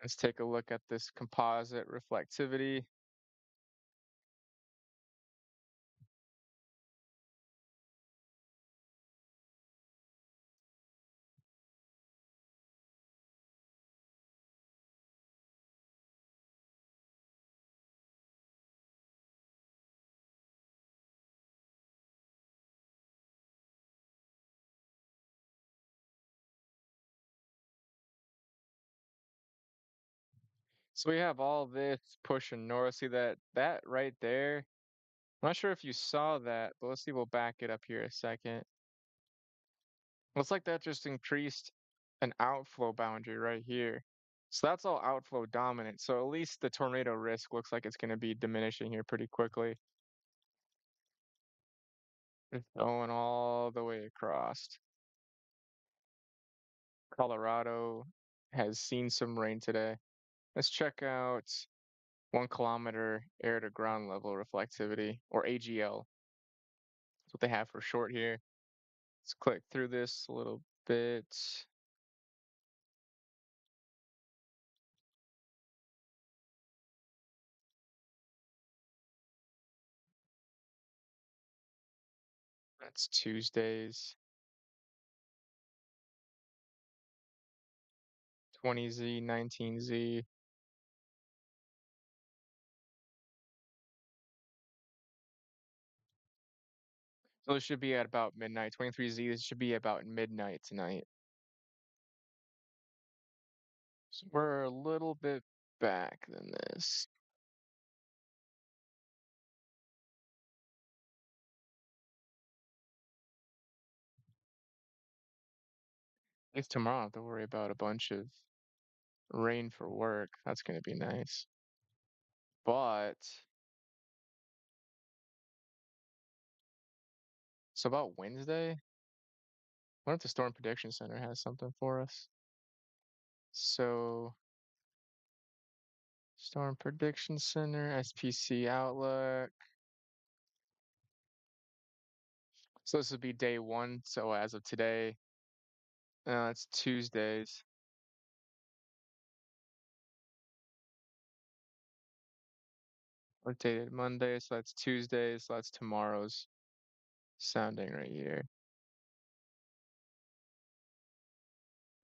Let's take a look at this composite reflectivity. So we have all this pushing north. See that right there? I'm not sure if you saw that, but let's see. We'll back it up here a second. Looks like that just increased an outflow boundary right here. So that's all outflow dominant. So at least the tornado risk looks like it's going to be diminishing here pretty quickly. It's going all the way across. Colorado has seen some rain today. Let's check out 1 kilometer air to ground level reflectivity, or AGL. That's what they have for short here. Let's click through this a little bit. That's Tuesdays. 20Z, 19Z. So it should be at about midnight. 23Z, this should be about midnight tonight. So we're a little bit back than this. At least tomorrow I don't have to worry about a bunch of rain for work. That's going to be nice. But, so about Wednesday, I wonder if the Storm Prediction Center has something for us. So, Storm Prediction Center, SPC Outlook. So this would be day 1. So as of today, it's Tuesdays. Updated Monday, so that's Tuesday, so that's tomorrow's sounding right here.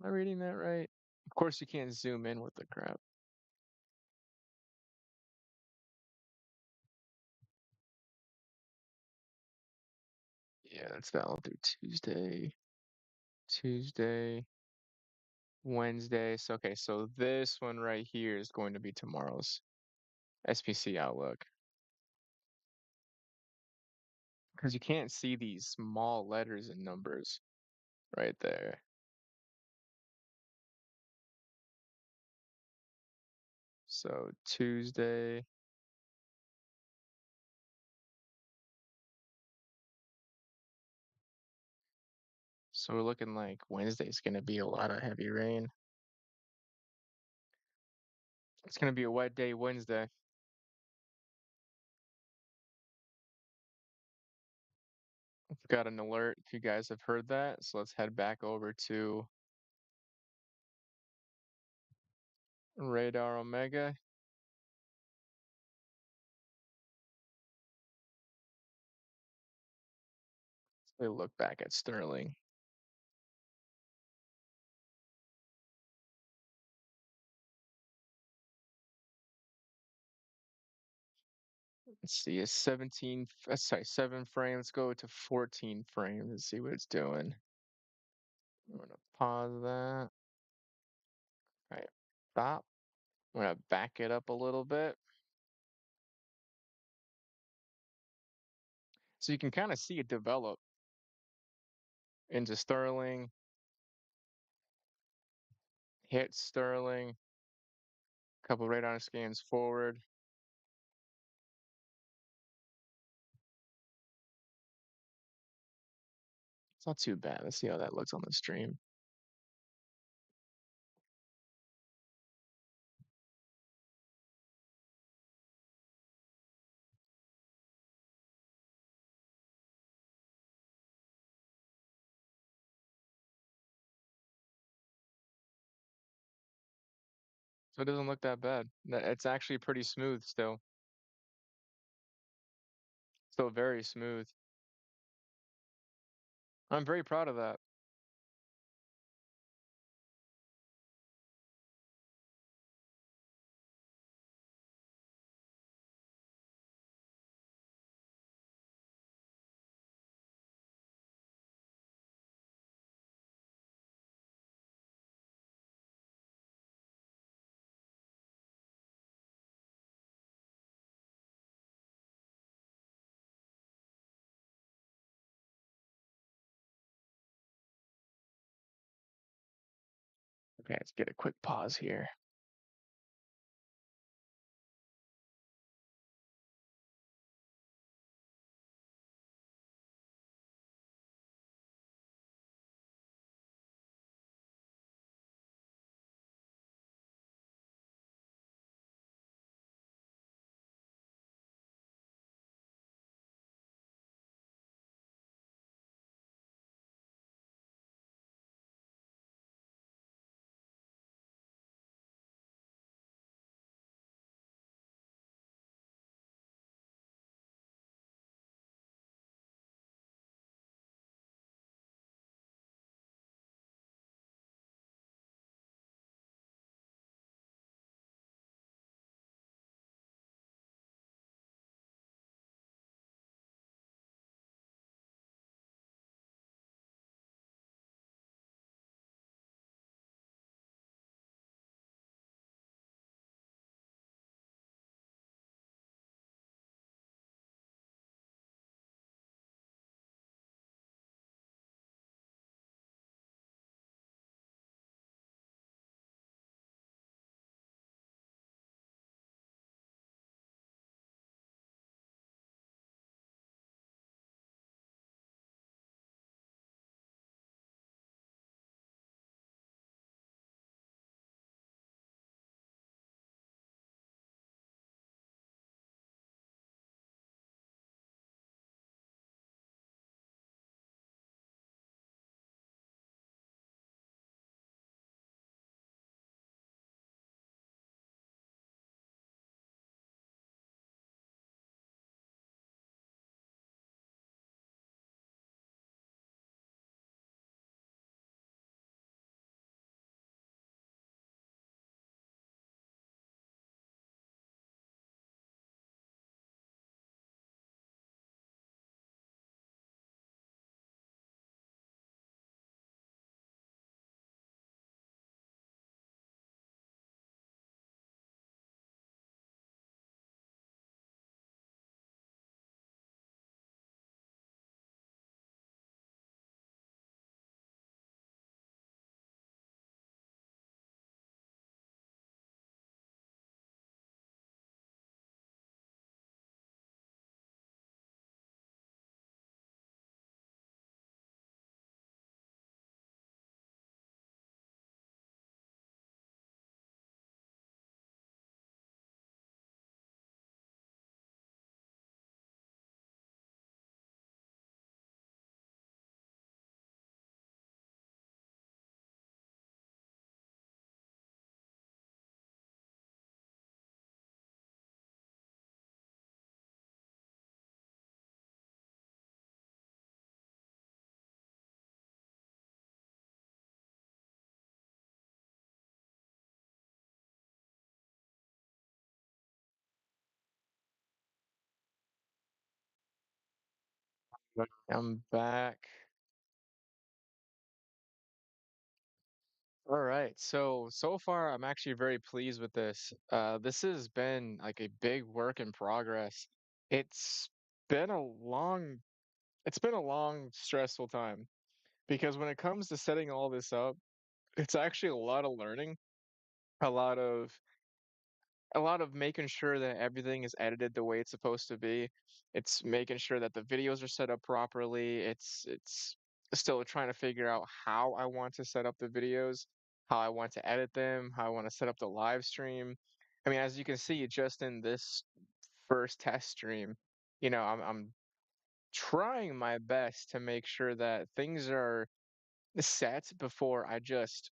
Am I reading that right? Of course, you can't zoom in with the crap. Yeah, that's that. I'll do Tuesday, Tuesday, Wednesday. So okay, so this one right here is going to be tomorrow's SPC outlook because you can't see these small letters and numbers right there. So Tuesday. So we're looking like Wednesday's gonna be a lot of heavy rain. It's gonna be a wet day Wednesday. I've got an alert if you guys have heard that. So let's head back over to Radar Omega. We look back at Sterling. Let's see, a 17, sorry, 7 frame. Let's go to 14 frames and see what it's doing. I'm gonna pause that. All right, stop. I'm gonna back it up a little bit. So you can kind of see it develop into Sterling, hit Sterling, couple radar scans forward. It's not too bad. Let's see how that looks on the stream. So it doesn't look that bad. It's actually pretty smooth still. Still very smooth. I'm very proud of that. Okay, let's get a quick pause here. I'm back. All right. So far I'm actually very pleased with this. This has been like a big work in progress. It's been a long it's been a long, stressful time because when it comes to setting all this up, it's actually a lot of learning, a lot of making sure that everything is edited the way it's supposed to be. It's making sure that the videos are set up properly. It's still trying to figure out how I want to set up the videos, how I want to edit them, how I want to set up the live stream. I mean, as you can see, just in this first test stream, I'm trying my best to make sure that things are set before I just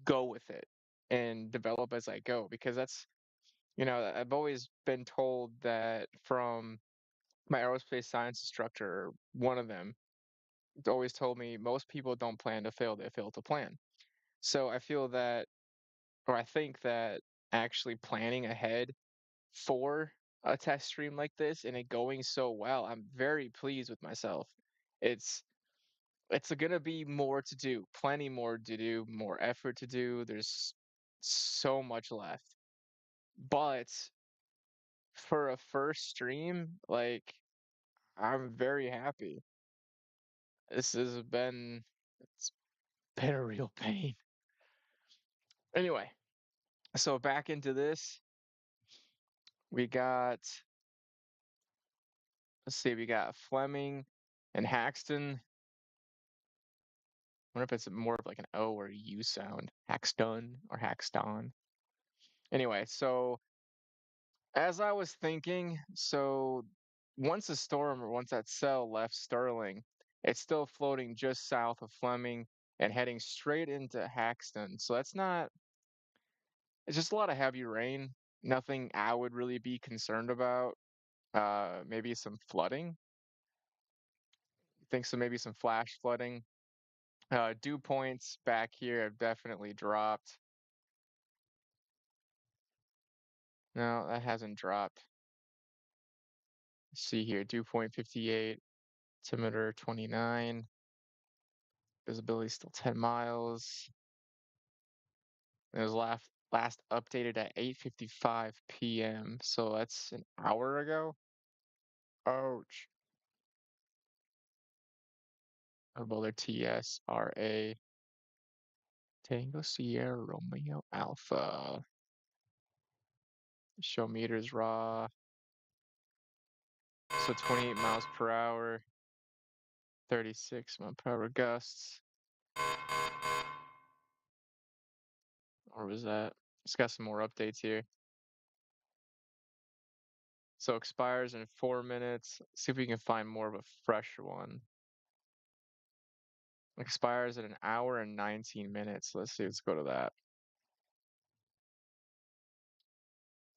go with it and develop as I go because I've always been told that from my aerospace science instructor, or one of them, always told me most people don't plan to fail, they fail to plan. So I feel that, or I think that actually planning ahead for a test stream like this and it going so well, I'm very pleased with myself. It's it's gonna be more to do, plenty more to do, more effort to do. There's so much left. But for a first stream, like I'm very happy. This has it's been a real pain. Anyway, so back into this, we got let's see, we got Fleming and Haxton. I wonder if it's more of like an O or a U sound. Haxton or Haxton. Anyway, so as I was thinking, so once the storm or once that cell left Sterling, it's still floating just south of Fleming and heading straight into Haxton. So that's not it's just a lot of heavy rain. Nothing I would really be concerned about. Maybe some flooding. Think so, maybe some flash flooding. Dew points back here have definitely dropped. No, that hasn't dropped. Let's see here, dew point 58, altimeter 29, visibility still 10 miles. It was last updated at 8:55 p.m. So that's an hour ago. Ouch. About their TSRA Tango Sierra Romeo Alpha. Show meters raw. So 28 miles per hour, 36 mile per hour gusts. Or was that? It's got some more updates here. So expires in 4 minutes. See if we can find more of a fresh one. Expires in an hour and 19 minutes. Let's see, let's go to that.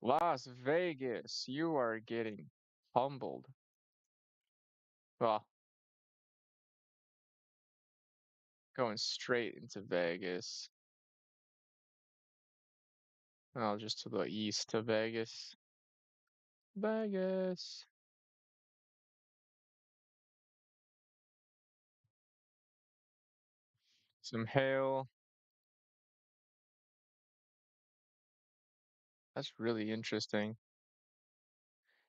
Las Vegas, you are getting humbled. Well, going straight into Vegas. Oh, just to the east of Vegas. Vegas. Some hail. That's really interesting.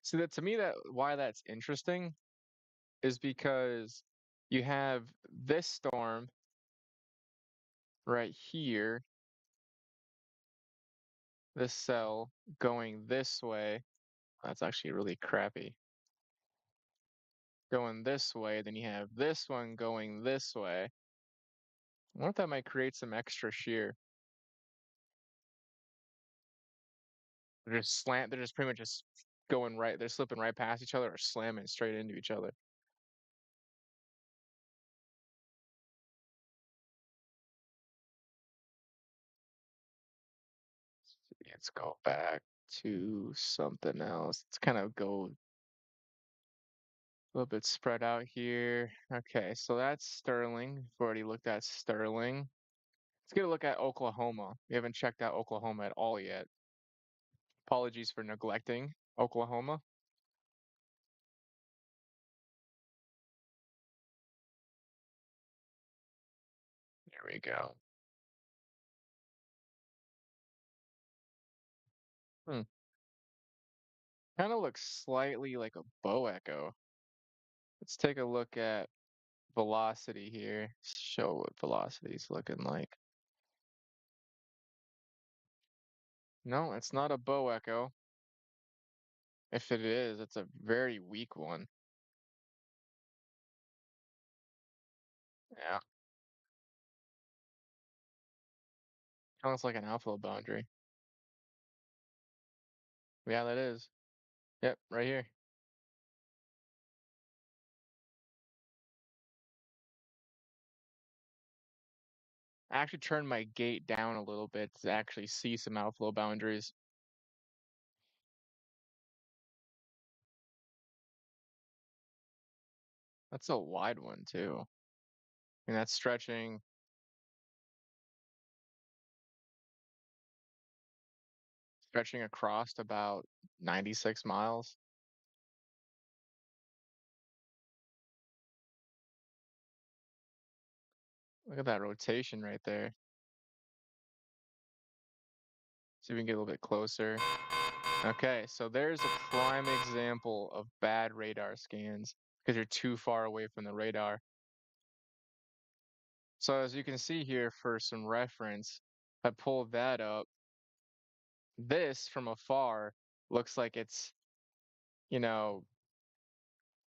See that to me that why that's interesting is because you have this storm right here, this cell going this way. That's actually really crappy. Going this way, then you have this one going this way. I wonder if that might create some extra shear. They're just pretty much just going right, they're slipping right past each other or slamming straight into each other. Let's go back to something else. Let's kind of go a little bit spread out here. Okay, so that's Sterling. We've already looked at Sterling. Let's get a look at Oklahoma. We haven't checked out Oklahoma at all yet. Apologies for neglecting Oklahoma. There we go. Hmm. Kind of looks slightly like a bow echo. Let's take a look at velocity here. Show what velocity is looking like. No, it's not a bow echo. If it is, it's a very weak one. Yeah, sounds like an outflow boundary. Yeah, that is. Yep, right here. I actually turned my gate down a little bit to actually see some outflow boundaries. That's a wide one too. And that's stretching across about 96 miles. Look at that rotation right there. See if we can get a little bit closer. Okay, so there's a prime example of bad radar scans because you're too far away from the radar. So as you can see here for some reference, I pulled that up. This from afar looks like it's, you know,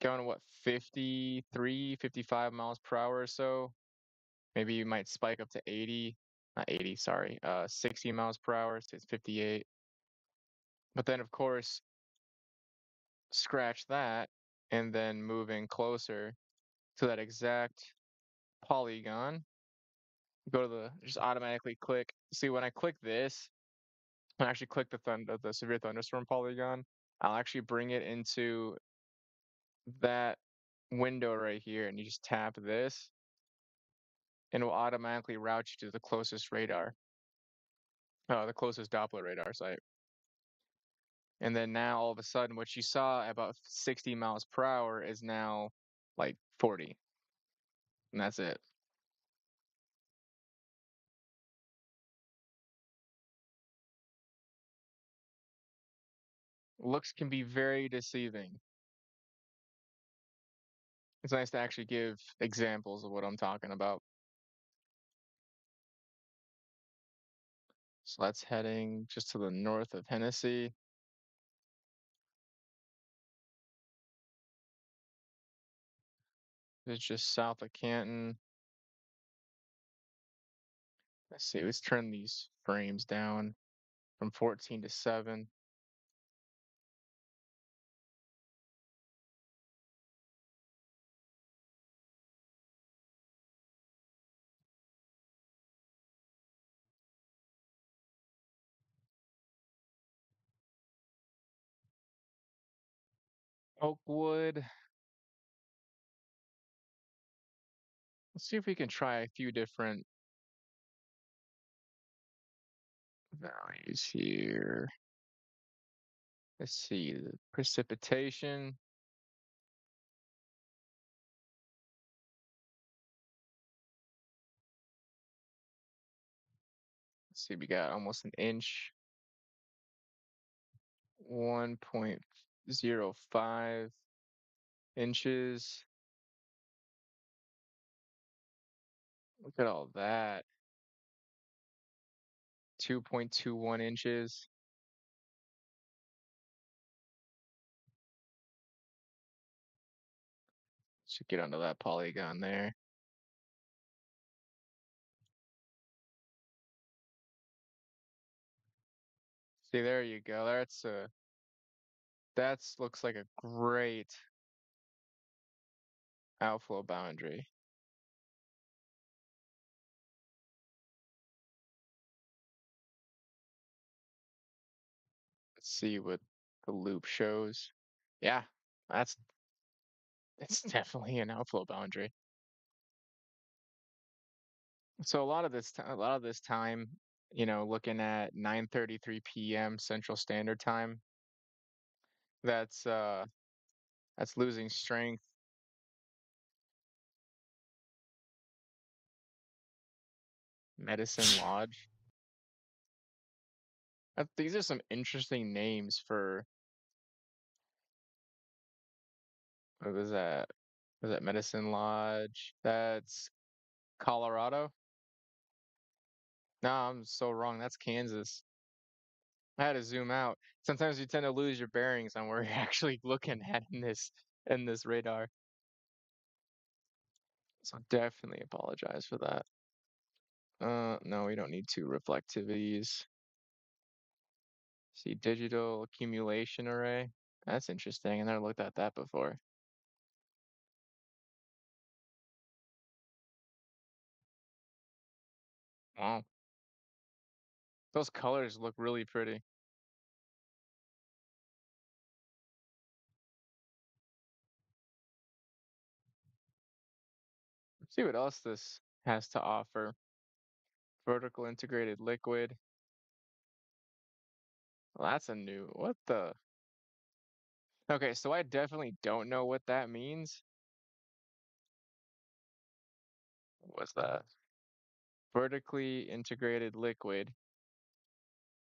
going what, 53, 55 miles per hour or so. Maybe you might spike up to 80, not 80, sorry, 60 miles per hour, so it's 58. But then of course, scratch that and then moving closer to that exact polygon, go to just automatically click. See, when I click this, when I actually click the severe thunderstorm polygon, I'll actually bring it into that window right here, and you just tap this, and it will automatically route you to the closest radar, the closest Doppler radar site. And then now all of a sudden, what you saw at about 60 miles per hour is now like 40, and that's it. Looks can be very deceiving. It's nice to actually give examples of what I'm talking about. So that's heading just to the north of Hennessy. It's just south of Canton. Let's see, let's turn these frames down from 14 to 7. Oakwood. Let's see if we can try a few different values here. Let's see, the precipitation. Let's see, we got almost an inch, 1.05 inches. Look at all that. 2.21 inches. Should get onto that polygon there. See, there you go. That's looks like a great outflow boundary. Let's see what the loop shows. Yeah, that's it's definitely an outflow boundary. So a lot of this time, looking at 9:33 p.m. Central Standard Time, that's uh that's losing strength. Medicine Lodge. These are some interesting names for what was that? Was that Medicine Lodge? That's Colorado? No, I'm so wrong. That's Kansas. I had to zoom out. Sometimes you tend to lose your bearings on where you're actually looking at in this radar. So definitely apologize for that. No, we don't need two reflectivities. See, digital accumulation array. That's interesting. I never looked at that before. Wow. Those colors look really pretty. Let's see what else this has to offer. Vertical integrated liquid. Well, that's a new, what the? Okay, so I definitely don't know what that means. What's that? Vertically integrated liquid.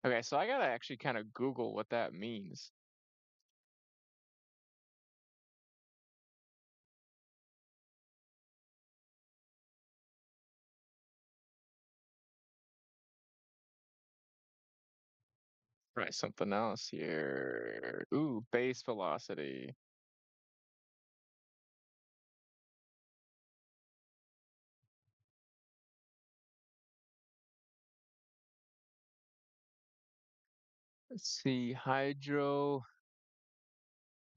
Okay, so I gotta actually kind of Google what that means. Try something else here. Ooh, base velocity. Let's see, hydro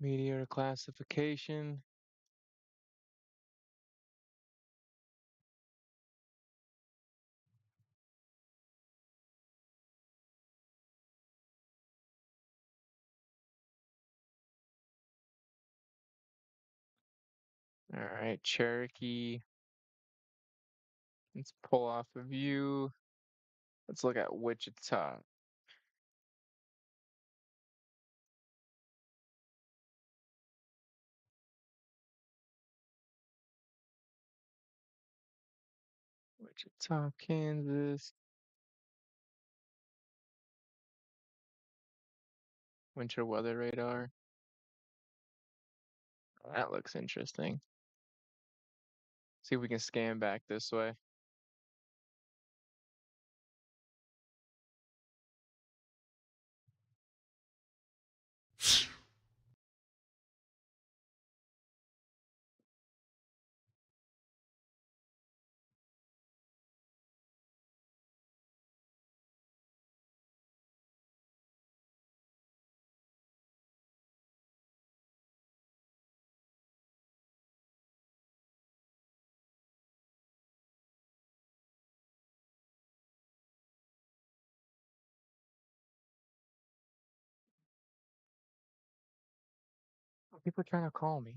meteor classification. All right, Cherokee. Let's pull off a view. Let's look at Wichita. Wichita, Kansas. Winter weather radar. That looks interesting. See if we can scan back this way. People trying to call me.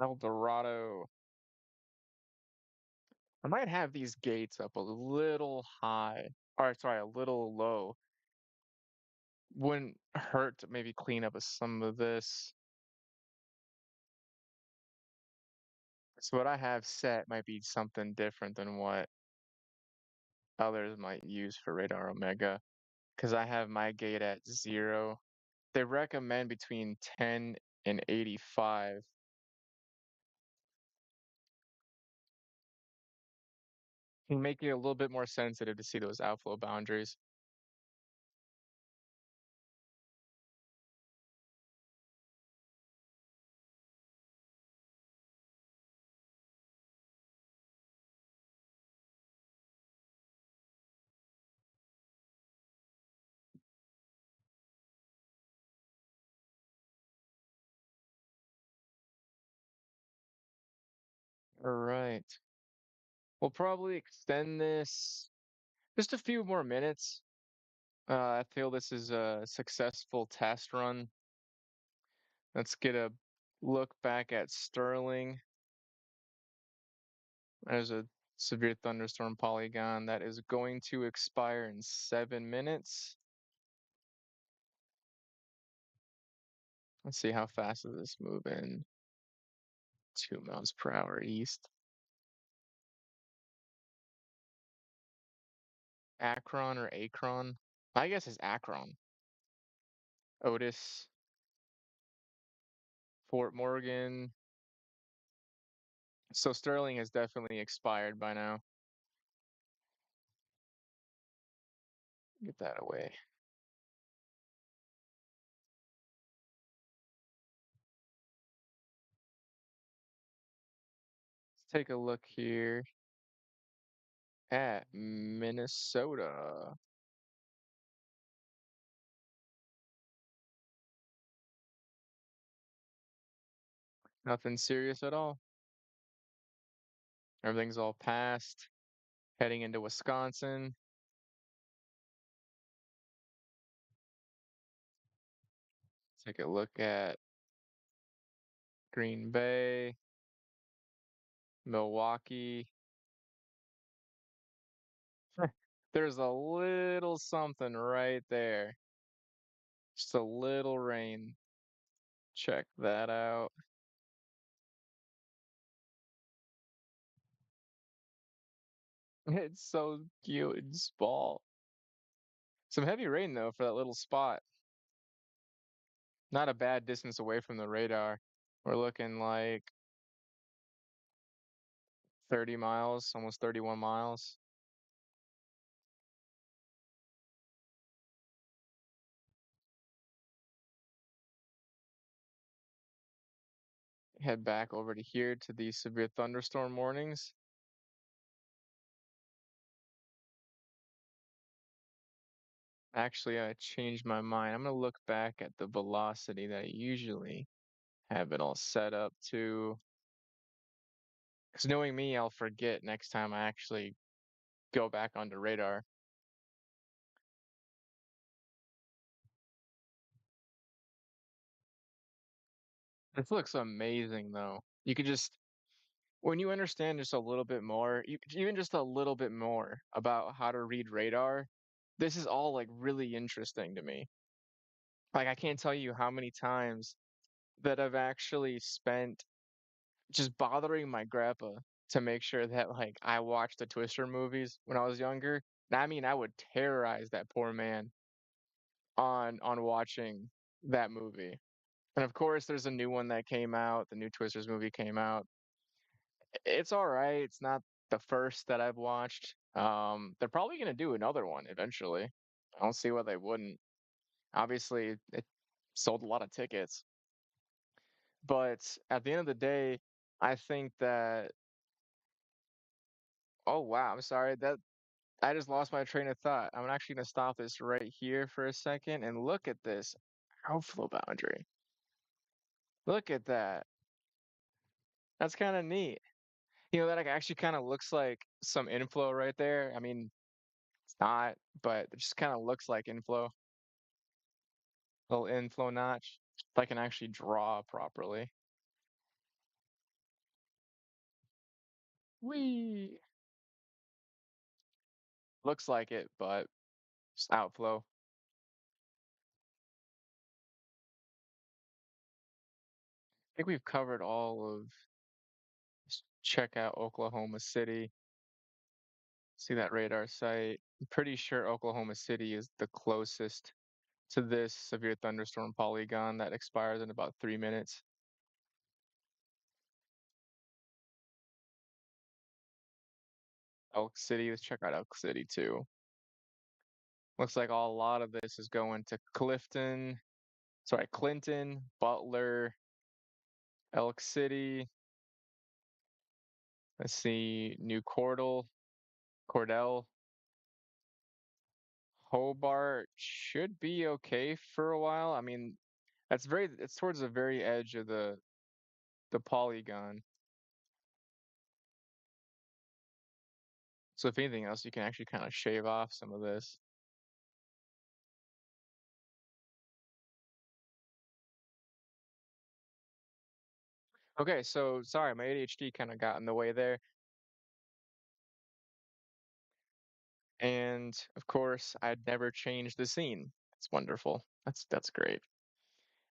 El Dorado. I might have these gates up a little high. Or sorry, a little low. Wouldn't hurt to maybe clean up some of this. So what I have set might be something different than what others might use for Radar Omega. Because I have my gate at 0. They recommend between 10 and 85. Can make you a little bit more sensitive to see those outflow boundaries. All right. We'll probably extend this just a few more minutes. I feel this is a successful test run. Let's get a look back at Sterling. There's a severe thunderstorm polygon that is going to expire in 7 minutes. Let's see how fast is this moving. 2 miles per hour east. Akron or Akron? I guess it's Akron, Otis, Fort Morgan. So Sterling has definitely expired by now. Get that away. Let's take a look here at Minnesota. Nothing serious at all. Everything's all passed. Heading into Wisconsin. Take a look at Green Bay, Milwaukee. There's a little something right there. Just a little rain. Check that out. It's so cute and small. Some heavy rain though for that little spot. Not a bad distance away from the radar. We're looking like 30 miles, almost 31 miles. Head back over to here to the severe thunderstorm warnings. Actually, I changed my mind. I'm gonna look back at the velocity that I usually have it all set up to. Because knowing me, I'll forget next time I actually go back onto radar. This looks amazing though. You could just when you understand just a little bit more, even just a little bit more about how to read radar, this is all like really interesting to me. Like I can't tell you how many times that I've actually spent just bothering my grandpa to make sure that like I watched the Twister movies when I was younger. And I mean, I would terrorize that poor man on watching that movie. And of course, there's a new one that came out. The new Twisters movie came out. It's all right. It's not the first that I've watched. They're probably gonna do another one eventually. I don't see why they wouldn't. Obviously, it sold a lot of tickets, but at the end of the day, I think that. Oh wow, I'm sorry that I just lost my train of thought. I'm actually gonna stop this right here for a second and look at this outflow boundary. Look at that. That's kind of neat. You know, that like, actually kind of looks like some inflow right there. I mean, it's not, but it just kind of looks like inflow. Little inflow notch. If I can actually draw properly. Whee! Looks like it, but just outflow. I think we've covered all of. Let's check out Oklahoma City. See that radar site. I'm pretty sure Oklahoma City is the closest to this severe thunderstorm polygon that expires in about 3 minutes. Elk City, let's check out Elk City too. Looks like a lot of this is going to Clinton, Butler, Elk City. Let's see, New Cordell, Hobart should be okay for a while. I mean, it's towards the very edge of the polygon. So if anything else, you can actually kind of shave off some of this. Okay, so sorry, my ADHD kind of got in the way there. And of course, I'd never change the scene. That's wonderful. That's great.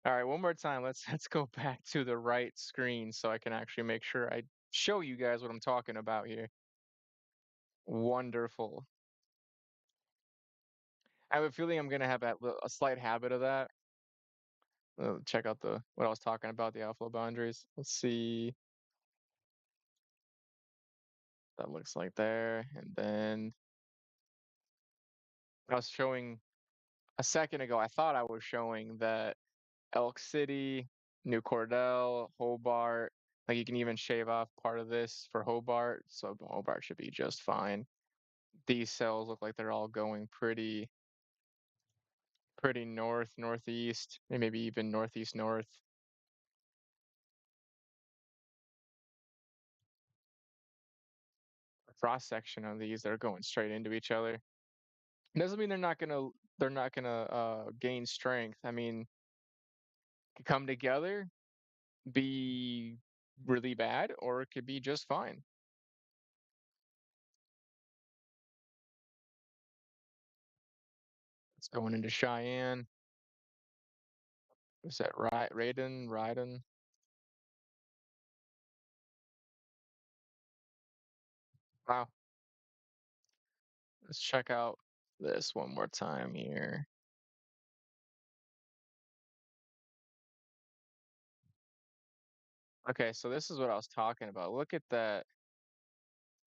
All right, one more time. Let's go back to the right screen so I can actually make sure I show you guys what I'm talking about here. Wonderful. I have a feeling I'm gonna have a slight habit of that. Check out the what I was talking about, the outflow boundaries. Let's see. That looks like there. And then I was showing a second ago, I thought I was showing that Elk City, New Cordell, Hobart, like you can even shave off part of this for Hobart, so Hobart should be just fine. These cells look like they're all going pretty north, northeast, and maybe even northeast north. Cross section on these, they're going straight into each other. Doesn't mean they're not gonna gain strength. I mean, come together, be really bad, or it could be just fine. It's going into Cheyenne. Is that right? Raiden? Raiden? Wow. Let's check out this one more time here. Okay, so this is what I was talking about. Look at that.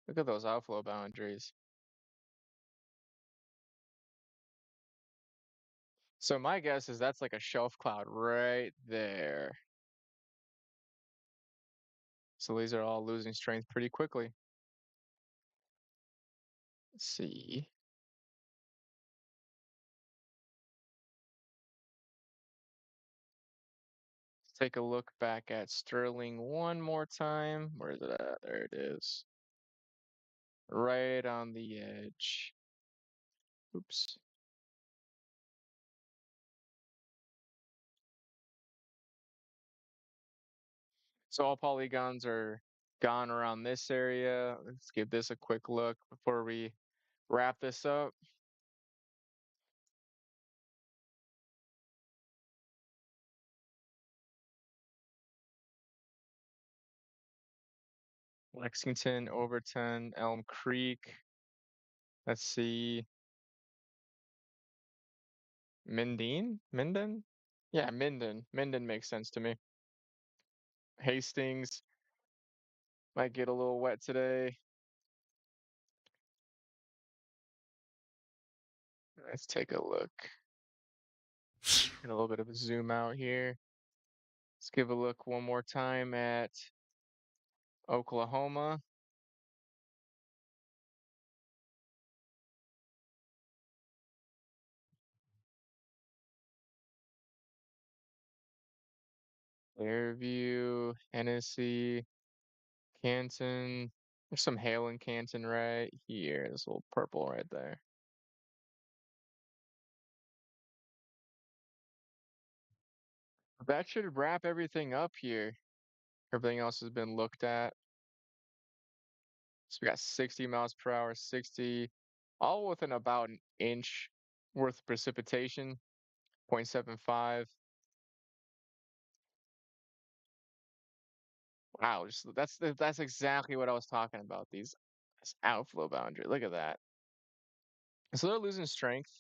Look at those outflow boundaries. So my guess is that's like a shelf cloud right there. So these are all losing strength pretty quickly. Let's see. Let's take a look back at Sterling one more time. Where is it at? There it is. Right on the edge. Oops. So all polygons are gone around this area. Let's give this a quick look before we wrap this up. Lexington, Overton, Elm Creek. Let's see. Minden? Minden? Yeah, Minden. Minden makes sense to me. Hastings might get a little wet today. Let's take a look. Get a little bit of a zoom out here. Let's give a look one more time at Oklahoma. Fairview, Hennessy, Canton. There's some hail in Canton right here. This little purple right there. That should wrap everything up here. Everything else has been looked at. So we got 60 miles per hour, 60, all within about an inch worth of precipitation, 0.75. Wow, that's exactly what I was talking about. This outflow boundary. Look at that. So they're losing strength.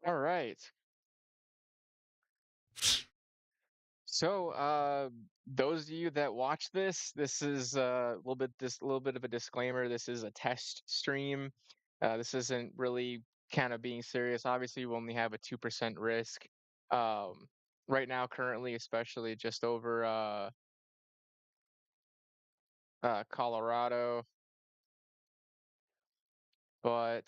All right. So, those of you that watch this, this is a little bit of a disclaimer. This is a test stream. This isn't really kind of being serious. Obviously, we only have a 2% risk. Um, right now, currently, especially just over Colorado. But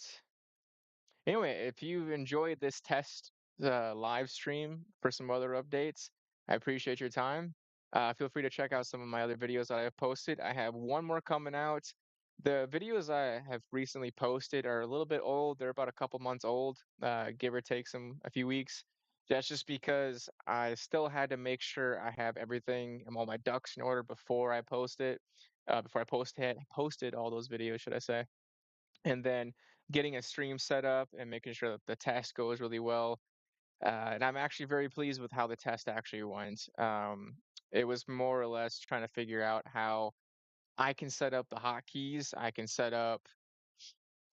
anyway, if you've enjoyed this test live stream for some other updates, I appreciate your time. Feel free to check out some of my other videos that I have posted. I have one more coming out. The videos I have recently posted are a little bit old. They're about a couple months old, give or take a few weeks. That's just because I still had to make sure I have everything and all my ducks in order before I post it. before I posted all those videos, should I say? And then getting a stream set up and making sure that the test goes really well. And I'm actually very pleased with how the test actually went. It was more or less trying to figure out how I can set up the hotkeys. I can set up,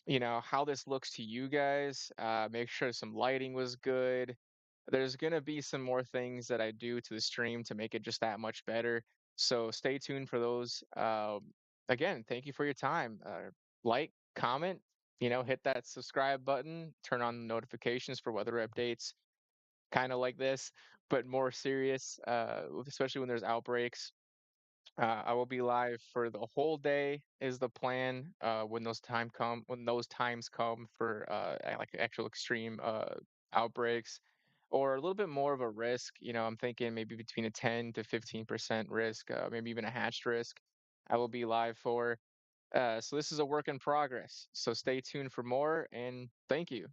how this looks to you guys. Make sure some lighting was good. There's gonna be some more things that I do to the stream to make it just that much better. So stay tuned for those. Again, thank you for your time. Like, comment, hit that subscribe button, turn on notifications for weather updates, kind of like this, but more serious, especially when there's outbreaks. I will be live for the whole day is the plan. When those times come for like actual extreme outbreaks, or a little bit more of a risk. I'm thinking maybe between a 10 to 15% risk, maybe even a hatched risk. I will be live for. So this is a work in progress. So stay tuned for more, and thank you.